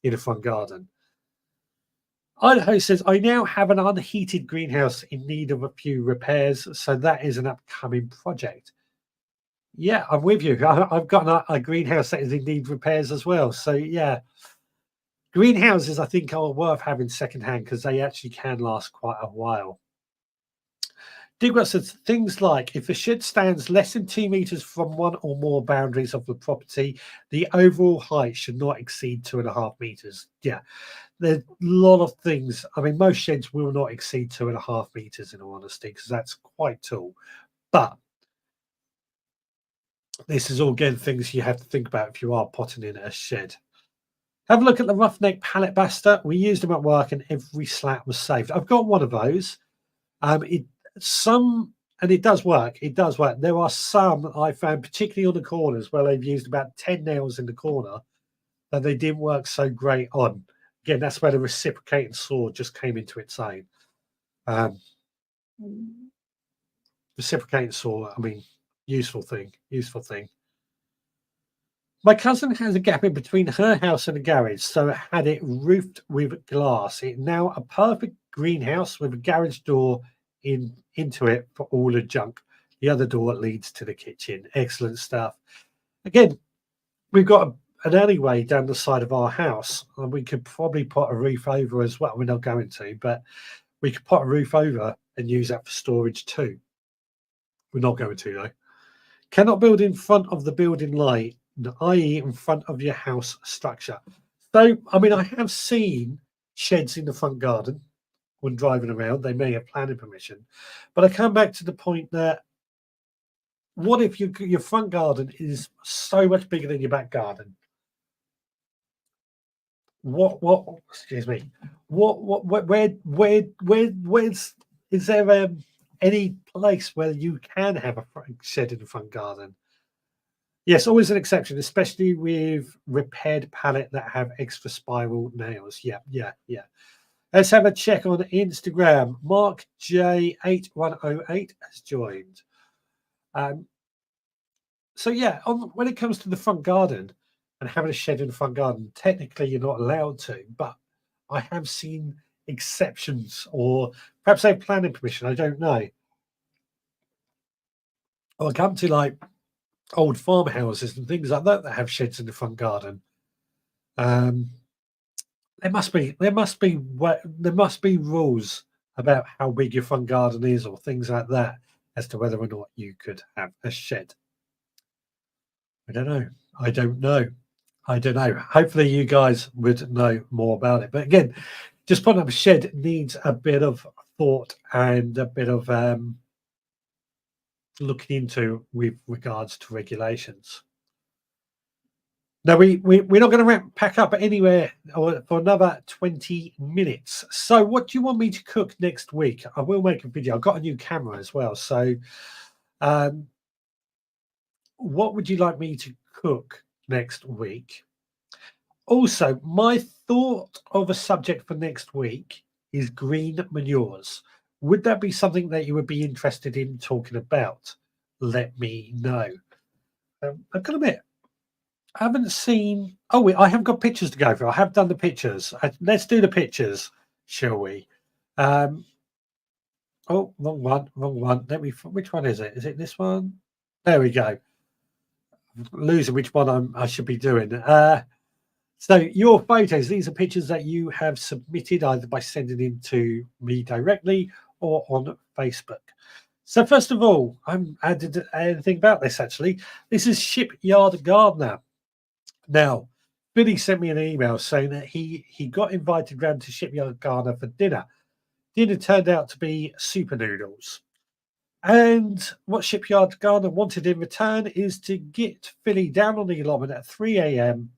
in a front garden? Idaho says, I now have an unheated greenhouse in need of a few repairs, so that is an upcoming project. Yeah, I'm with you. I've got a greenhouse that is in need of repairs as well. So yeah, greenhouses I think are worth having secondhand because they actually can last quite a while. Digwell says things like if a shed stands less than 2 meters from one or more boundaries of the property, the overall height should not exceed 2.5 meters. Yeah, there's a lot of things. I mean, most sheds will not exceed 2.5 meters in all honesty, because that's quite tall. But this is all again things you have to think about if you are potting in a shed. Have a look at the roughneck pallet baster. We used them at work and every slat was saved. I've got one of those. It does work. It does work. There are some I found, particularly on the corners, where they've used about 10 nails in the corner that they didn't work so great on. Again, that's where the reciprocating saw just came into its own. Reciprocating saw, I mean, useful thing. My cousin has a gap in between her house and the garage, so it had it roofed with glass. It's now a perfect greenhouse with a garage door into it for all the junk. The other door leads to the kitchen. Excellent stuff. Again, we've got an alleyway down the side of our house, and we could probably put a roof over as well. We're not going to, but we could put a roof over and use that for storage too. We're not going to, though. Cannot build in front of the building line, i.e. in front of your house structure. So, I mean, I have seen sheds in the front garden when driving around. They may have planning permission. But I come back to the point that what if your front garden is so much bigger than your back garden? Excuse me. Where's is there any place where you can have a shed in the front garden? Yes, always an exception, especially with repaired pallet that have extra spiral nails. Yeah. Let's have a check on Instagram. Mark J8108 has joined. So yeah, when it comes to the front garden and having a shed in the front garden, technically you're not allowed to, but I have seen exceptions, or perhaps they have planning permission. I don't know. Or I come to like old farmhouses and things like that that have sheds in the front garden. There must be rules about how big your front garden is, or things like that, as to whether or not you could have a shed. I don't know. Hopefully you guys would know more about it. But again, just putting up a shed needs a bit of thought and a bit of looking into with regards to regulations. Now, we're not going to pack up anywhere for another 20 minutes. So what do you want me to cook next week? I will make a video. I've got a new camera as well. So what would you like me to cook next week? Also, my thought of a subject for next week is green manures. Would that be something that you would be interested in talking about? Let me know. I've got to admit, I haven't seen. Oh, I have got pictures to go through. I have done the pictures. Let's do the pictures, shall we? Oh, wrong one. Which one is it? Is it this one? There we go. I'm losing which one I should be doing. So your photos. These are pictures that you have submitted either by sending them to me directly or on Facebook. So first of all, I haven't added anything about this actually. This is Shipyard Gardener. Now, Billy sent me an email saying that he got invited round to Shipyard Gardener for dinner. Dinner turned out to be super noodles. And what Shipyard Gardener wanted in return is to get Philly down on the allotment at 3 a.m.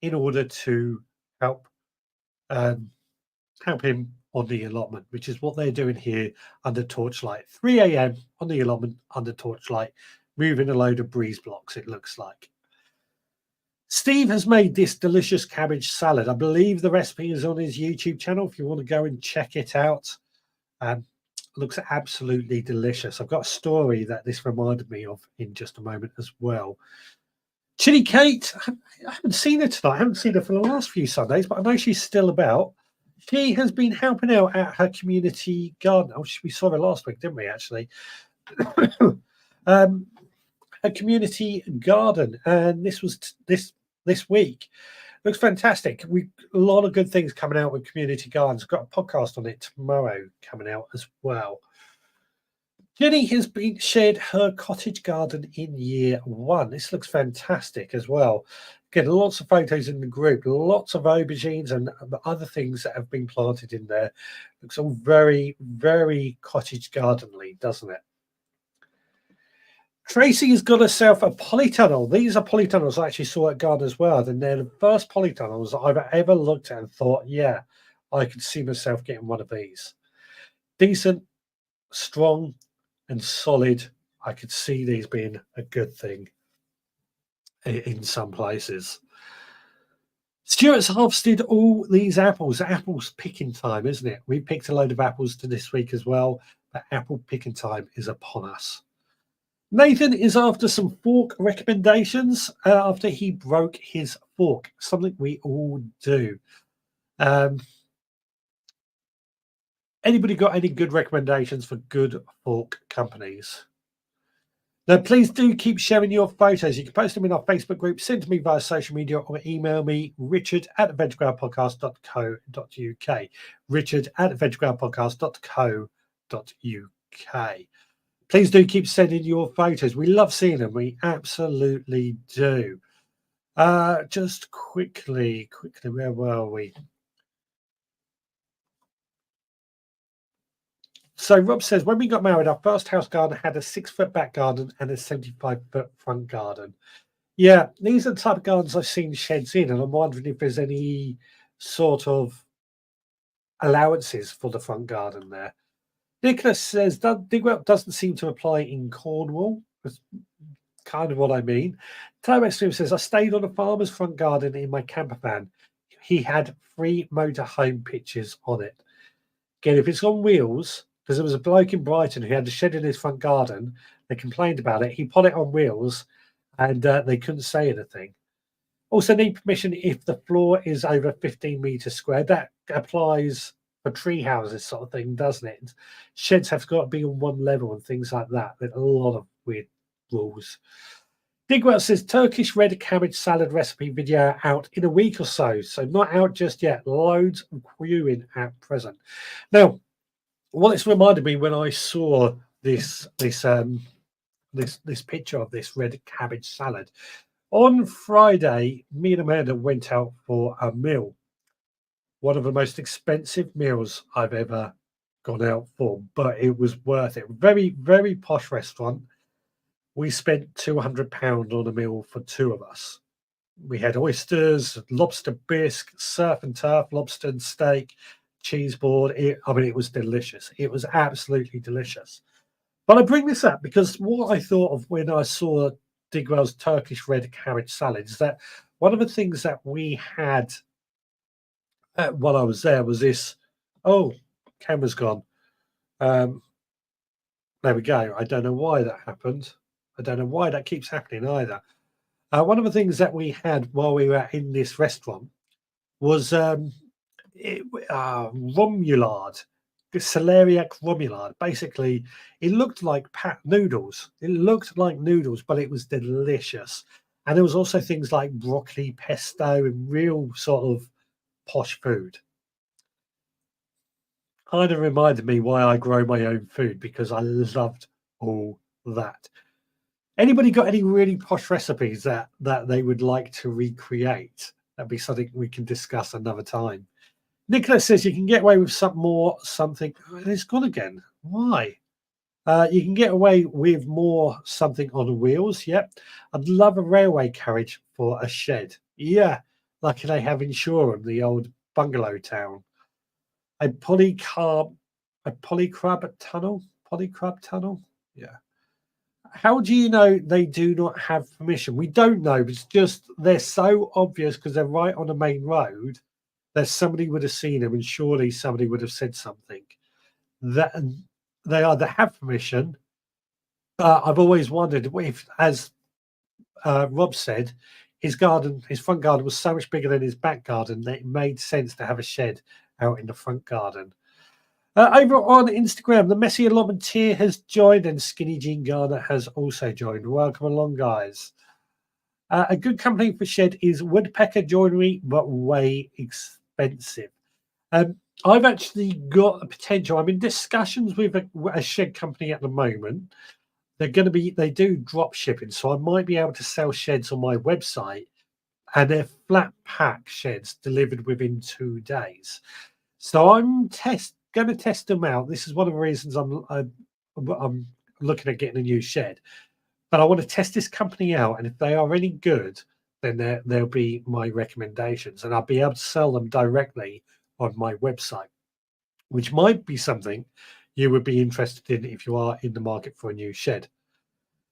in order to help help him on the allotment, which is what they're doing here under torchlight. 3 a.m. on the allotment under torchlight, moving a load of breeze blocks, it looks like. Steve has made this delicious cabbage salad. I believe the recipe is on his YouTube channel if you want to go and check it out. Looks absolutely delicious. I've got a story that this reminded me of in just a moment as well. Chili Kate, I haven't seen her tonight. I haven't seen her for the last few Sundays, but I know she's still about. She has been helping out at her community garden. Oh, we saw her last week, didn't we, actually? A community garden, and this was this week. Looks fantastic. A lot of good things coming out with community gardens. I've got a podcast on it tomorrow coming out as well. Jenny has been shared her cottage garden in year 1. This looks fantastic as well. Again, lots of photos in the group, lots of aubergines and other things that have been planted in there. Looks all very, very cottage gardenly, doesn't it? Tracy has got herself a polytunnel. These are polytunnels I actually saw at Gardener's World, and they're the first polytunnels I've ever looked at and thought, yeah, I could see myself getting one of these. Decent, strong, and solid. I could see these being a good thing in some places. Stuart's harvested all these apples. Apples picking time, isn't it? We picked a load of apples to this week as well, but apple picking time is upon us. Nathan is after some fork recommendations after he broke his fork, something we all do. Anybody got any good recommendations for good fork companies? Now, please do keep sharing your photos. You can post them in our Facebook group, send to me via social media, or email me, richard@veggroundpodcast.co.uk. richard@veggroundpodcast.co.uk. Please do keep sending your photos. We love seeing them. We absolutely do. Just quickly, where were we? So Rob says, when we got married, our first house garden had a 6-foot back garden and a 75-foot front garden. Yeah, these are the type of gardens I've seen sheds in, and I'm wondering if there's any sort of allowances for the front garden there. Nicholas says, Digwell doesn't seem to apply in Cornwall. That's kind of what I mean. Time Extreme says, I stayed on a farmer's front garden in my camper van. He had 3 motorhome pictures on it. Again, if it's on wheels, because there was a bloke in Brighton who had a shed in his front garden, they complained about it. He put it on wheels and they couldn't say anything. Also need permission if the floor is over 15 meters squared. That applies for tree houses sort of thing, doesn't it? Sheds have got to be on one level and things like that. There's a lot of weird rules. Digwell says Turkish red cabbage salad recipe video out in a week or so. So not out just yet. Loads of queuing at present. Now, what it's reminded me when I saw this picture of this red cabbage salad. On Friday, me and Amanda went out for a meal. One of the most expensive meals I've ever gone out for, but it was worth it. Very, very posh restaurant. We spent £200 on a meal for 2 of us. We had oysters, lobster bisque, surf and turf, lobster and steak, cheese board. It was delicious. It was absolutely delicious. But I bring this up because what I thought of when I saw Digwell's Turkish red cabbage salad is that one of the things that we had while I was there was this. Oh, camera's gone. There we go. I don't know why that happened. I don't know why that keeps happening either. One of the things that we had while we were in this restaurant was romulade, celeriac romulade. Basically, it looked like pat noodles. It looked like noodles, but it was delicious. And there was also things like broccoli pesto and real sort of posh food. Kind of reminded me why I grow my own food, because I loved all that. Anybody got any really posh recipes that they would like to recreate? That'd be something we can discuss another time. Nicholas says you can get away with something. It's gone again. Why? You can get away with more something on wheels. Yep. I'd love a railway carriage for a shed. Yeah. Lucky they have Insurance, the old bungalow town. A polycarb Polycrab tunnel. Yeah. How do you know they do not have permission? We don't know. It's just they're so obvious because they're right on the main road that somebody would have seen them, and surely somebody would have said something. That they either have permission. I've always wondered if, as Rob said, his front garden was so much bigger than his back garden that it made sense to have a shed out in the front garden. Over on Instagram, the Messy Allotment tier has joined, and Skinny Jean Garner has also joined. Welcome along, guys. A good company for shed is Woodpecker Joinery, but way expensive. I've actually got a potential. I'm in discussions with a shed company at the moment. They do drop shipping, so I might be able to sell sheds on my website, and they're flat pack sheds delivered within 2 days. So I'm going to test them out. This is one of the reasons I'm looking at getting a new shed. But I want to test this company out, and if they are any good, then they'll be my recommendations, and I'll be able to sell them directly on my website, which might be something you would be interested in if you are in the market for a new shed.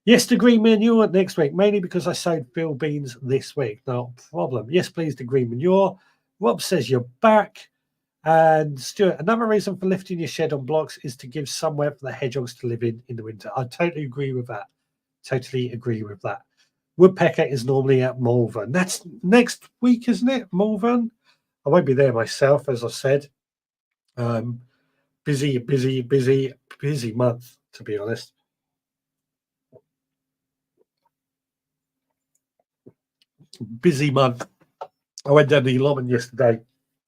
Yes, to green manure next week, mainly because I sowed field beans this week. No problem. Yes, please, to green manure. Rob says you're back. And Stuart, another reason for lifting your shed on blocks is to give somewhere for the hedgehogs to live in the winter. I totally agree with that. Totally agree with that. Woodpecker is normally at Malvern. That's next week, isn't it? Malvern. I won't be there myself, as I said. Busy month, to be honest. Busy month. I went down to the allotment yesterday,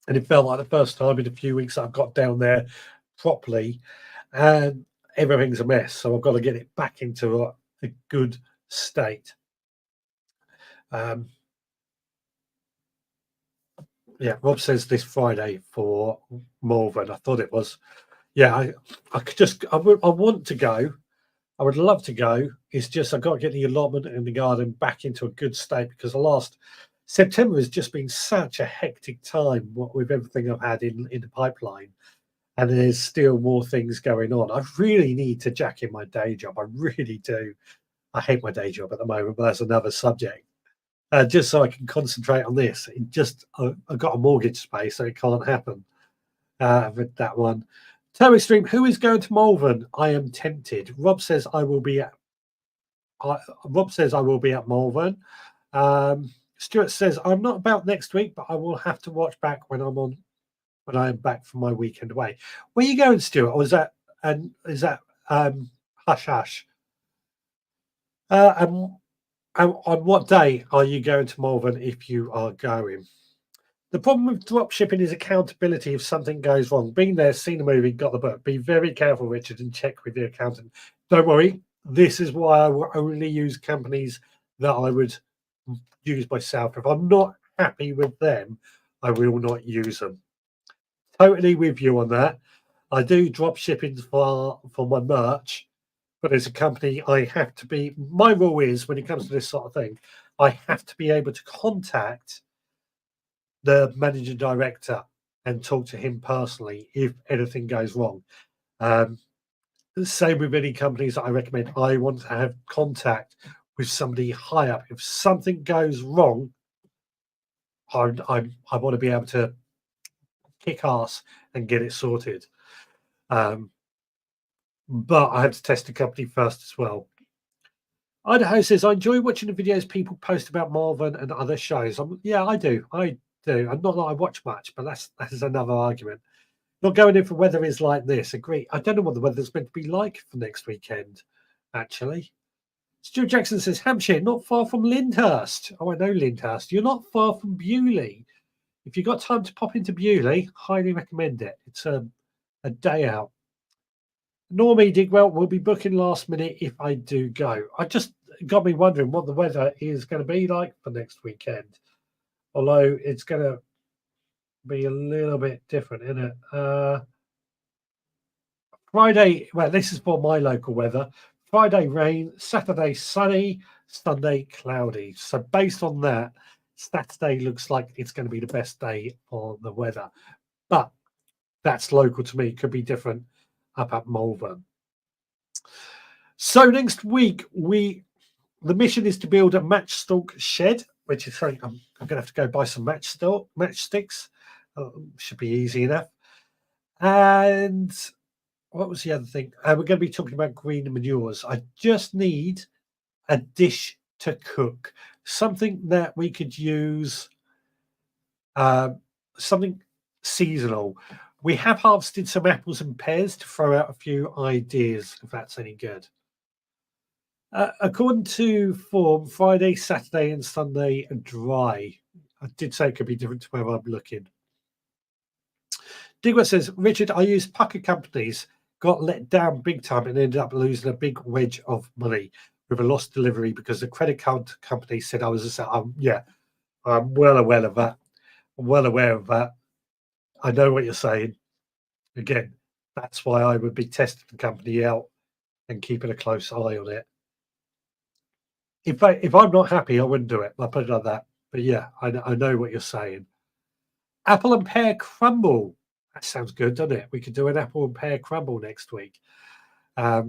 and it felt like the first time in a few weeks I've got down there properly, and everything's a mess. So I've got to get it back into a good state. Yeah, Rob says this Friday for Malvern. I thought it was. Yeah, I want to go. I would love to go. It's just I've got to get the allotment and the garden back into a good state, because the last September has just been such a hectic time with everything I've had in the pipeline, and there's still more things going on. I really need to jack in my day job. I really do. I hate my day job at the moment, but that's another subject. Just so I can concentrate on this. I've got a mortgage space, so it can't happen with that one. Terry Stream, who is going to Malvern? I am tempted. Rob says I will be at Malvern. Stuart says I'm not about next week, but I will have to watch back when I am back from my weekend away. Where are you going, Stuart? Or is that hush hush? And on what day are you going to Malvern if you are going? The problem with drop shipping is accountability if something goes wrong. Been there, seen the movie, got the book. Be very careful, Richard, and check with your accountant. Don't worry. This is why I will only use companies that I would use myself. If I'm not happy with them, I will not use them. Totally with you on that. I do drop shipping for my merch, but as a company, I have to be. My rule is when it comes to this sort of thing, I have to be able to contact the managing director and talk to him personally if anything goes wrong. Same with any companies that I recommend. I want to have contact with somebody high up. If something goes wrong, I want to be able to kick ass and get it sorted. But I have to test the company first as well. Idaho says, I enjoy watching the videos people post about Malvern and other shows. Yeah, I do. And not that I watch much, but that is another argument. Not going in for weather is like this. Agree. I don't know what the weather's meant to be like for next weekend, actually. Stuart Jackson says, Hampshire, not far from Lyndhurst. Oh, I know Lyndhurst. You're not far from Bewley. If you've got time to pop into Bewley, highly recommend it. It's a day out. Normie Digwell will be booking last minute if I do go. I just got me wondering what the weather is going to be like for next weekend. Although it's going to be a little bit different, isn't it? Friday, well, this is for my local weather. Friday rain, Saturday sunny, Sunday cloudy. So based on that, Saturday looks like it's going to be the best day for the weather. But that's local to me. Could be different up at Malvern. So next week, the mission is to build a matchstalk shed, which is something I'm going to have to go buy some matchsticks. Should be easy enough. And what was the other thing? We're going to be talking about green manures. I just need a dish to cook, something that we could use, something seasonal. We have harvested some apples and pears to throw out a few ideas, if that's any good. According to form, Friday, Saturday, and Sunday are dry. I did say it could be different to where I'm looking. Digwa says, Richard, I used Pucker companies, got let down big time, and ended up losing a big wedge of money with a lost delivery because the credit card company said I was I'm well aware of that. I'm well aware of that. I know what you're saying. Again, that's why I would be testing the company out and keeping a close eye on it. If I'm not happy, I wouldn't do it. I'll put it like that. But yeah, I know what you're saying. Apple and pear crumble. That sounds good, doesn't it? We could do an apple and pear crumble next week. I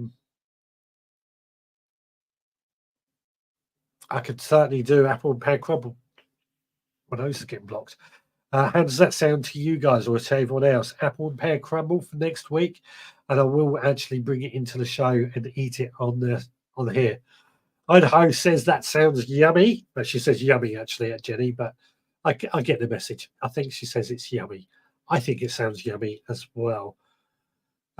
could certainly do apple and pear crumble. My nose is getting blocked. How does that sound to you guys or to everyone else? Apple and pear crumble for next week, and I will actually bring it into the show and eat it on here. Idaho says that sounds yummy, but she says yummy actually at Jenny, but I get the message. I think she says it's yummy. I think it sounds yummy as well.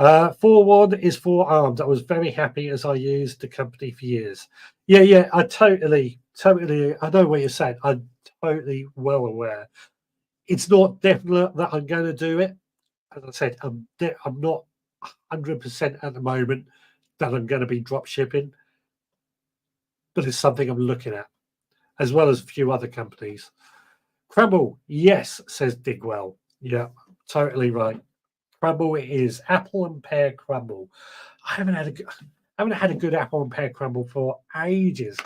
4-1 is forearmed. I was very happy as I used the company for years. Yeah, I totally, I know what you're saying. I'm totally well aware. It's not definite that I'm going to do it. As I said, I'm not 100% at the moment that I'm going to be drop shipping, but it's something I'm looking at, as well as a few other companies. Crumble, yes, says Digwell. Yeah, totally right. Crumble it is. Apple and pear crumble. I haven't had a good apple and pear crumble for ages.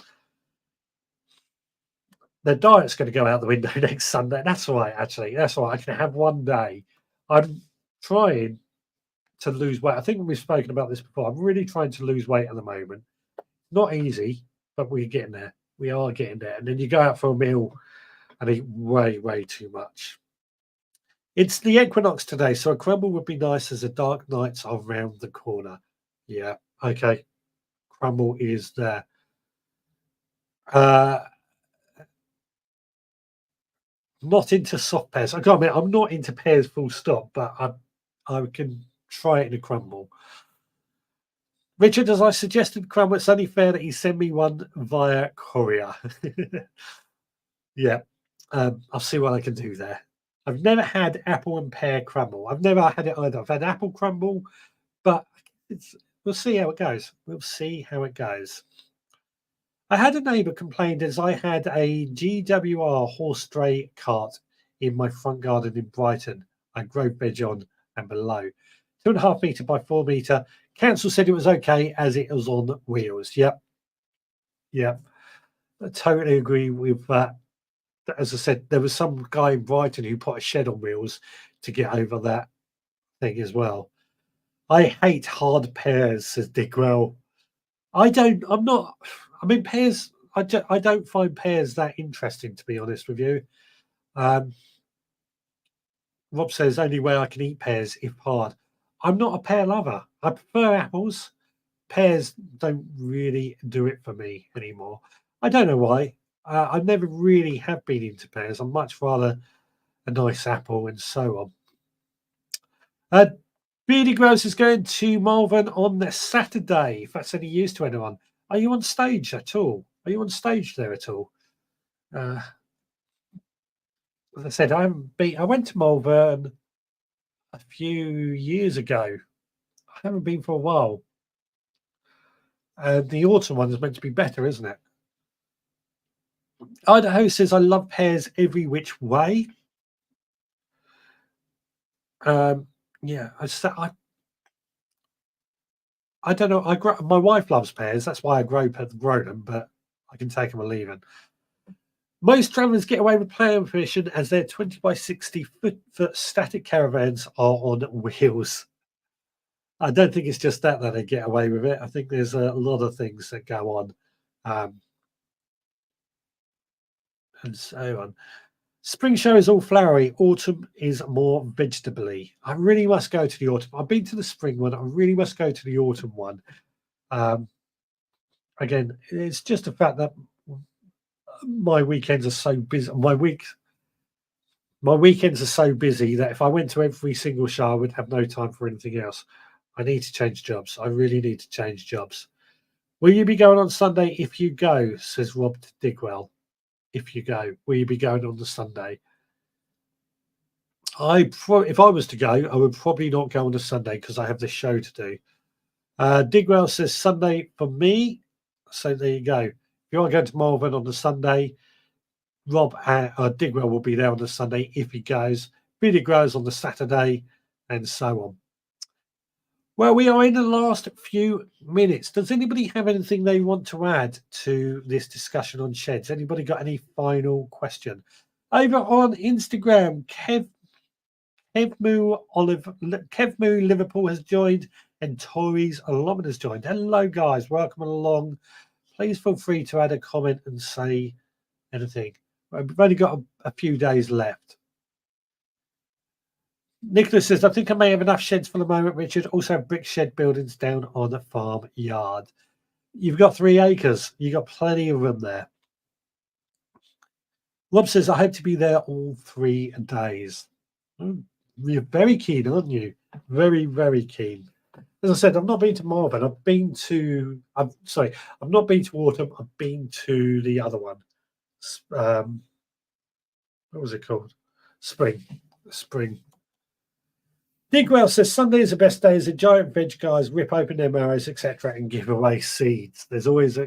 The diet's going to go out the window next Sunday. That's right, actually. That's right. I can have one day. I'm trying to lose weight. I think we've spoken about this before. I'm really trying to lose weight at the moment. Not easy, but we're getting there. We are getting there. And then you go out for a meal and eat way, way too much. It's the equinox today, so a crumble would be nice as the dark nights are round the corner. Yeah, okay. Crumble is there. Not into soft pears. I can't admit I'm not into pears full stop, but I can try it in a crumble. Richard, as I suggested, crumble, it's only fair that you send me one via courier. Yeah, I'll see what I can do there. I've never had apple and pear crumble. I've never had it either. I've had apple crumble, but we'll see how it goes. We'll see how it goes. I had a neighbour complained as I had a GWR horse dray cart in my front garden in Brighton. I grow veg on and below. 2.5 metre by 4 metre. Council said it was okay as it was on wheels. Yep. I totally agree with that. As I said, there was some guy in Brighton who put a shed on wheels to get over that thing as well. I hate hard pears, says Digwell. I mean, pears, I don't find pears that interesting, to be honest with you. Rob says, only way I can eat pears if hard. I'm not a pear lover. I prefer apples. Pears don't really do it for me anymore. I don't know why. I never really have been into pears. I'm much rather a nice apple and so on. Beardy Gross is going to Malvern on Saturday, if that's any use to anyone. Are you on stage at all? Are you on stage there at all? As I said, I went to Malvern a few years ago. I haven't been for a while. The autumn one is meant to be better, isn't it? Idaho says, I love pears every which way. Yeah, I don't know. My wife loves pears. That's why I grow them, but I can take them or leave them. Most travellers get away with planning permission as their 20 by 60 foot static caravans are on wheels. I don't think it's just that they get away with it. I think there's a lot of things that go on, um, and so on. Spring show is all flowery. Autumn is more vegetably. I really must go to the autumn. I've been to the spring one. I really must go to the autumn one. Um, Again, it's just the fact that my weekends are so busy. My weekends are so busy that if I went to every single show, I would have no time for anything else. I need to change jobs. I really need to change jobs. Will you be going on Sunday if you go? Says Rob Digwell. If you go, will you be going on the Sunday? If I was to go, I would probably not go on the Sunday because I have this show to do. Digwell says Sunday for me. So there you go. If you are going to Malvern on the Sunday, Rob Digwell will be there on the Sunday if he goes. Billy Grows on the Saturday, and so on. Well, we are in the last few minutes. Does anybody have anything they want to add to this discussion on sheds? Anybody got any final question? Over on Instagram, Kevmoo Liverpool has joined, and Tories allotment has joined. Hello, guys. Welcome along. Please feel free to add a comment and say anything. We've only got a few days left. Nicholas says, I think I may have enough sheds for the moment, Richard. Also have brick shed buildings down on the farm yard. You've got 3 acres. You've got plenty of room there. Rob says, I hope to be there all 3 days. You're very keen, aren't you? Very, very keen. As I said, I've not been to Marvin. I've not been to Autumn. I've been to the other one. What was it called? Spring. Digwell says Sunday is the best day as the giant veg guys rip open their marrows, etc., and give away seeds. There's always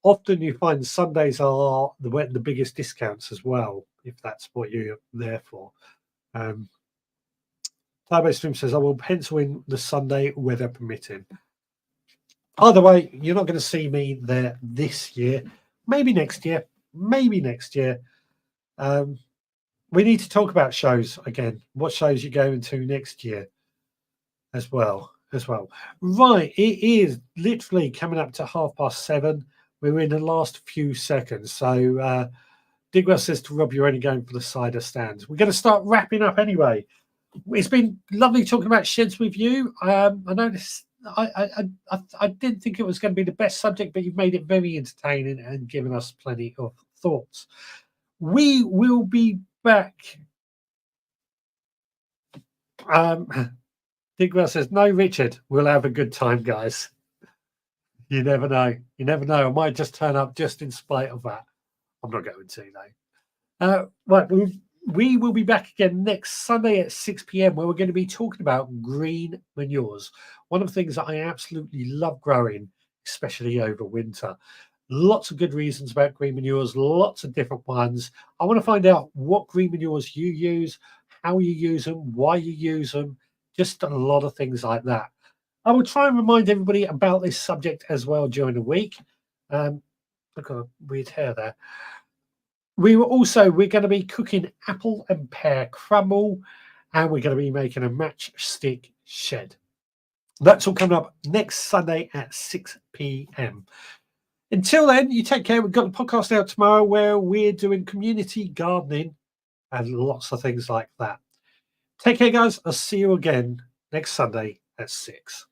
often you find Sundays are the biggest discounts as well, if that's what you're there for. Turbo Stream says I will pencil in the Sunday, weather permitting. Either way, you're not going to see me there this year. Maybe next year. We need to talk about shows again. What shows you're going to next year as well. Right, it is literally coming up to 7:30. We're in the last few seconds. So Digwell says to Rob, you're only going for the cider stands. We're going to start wrapping up anyway. It's been lovely talking about sheds with you. I noticed I didn't think it was going to be the best subject, but you've made it very entertaining and given us plenty of thoughts. We will be back. Digwell says, no, Richard, we'll have a good time, guys. You never know. I might just turn up just in spite of that. I'm not going to, though. Right, we will be back again next Sunday at 6 p.m. where we're going to be talking about green manures. One of the things that I absolutely love growing, especially over winter. Lots of good reasons about green manures, lots of different ones. I want to find out what green manures you use, how you use them, why you use them, just a lot of things like that. I will try and remind everybody about this subject as well during the week. Look at a weird hair there. We're going to be cooking apple and pear crumble, and we're going to be making a matchstick shed. That's all coming up next Sunday at 6 p.m. Until then, you take care. We've got the podcast out tomorrow where we're doing community gardening and lots of things like that. Take care, guys. I'll see you again next Sunday at 6.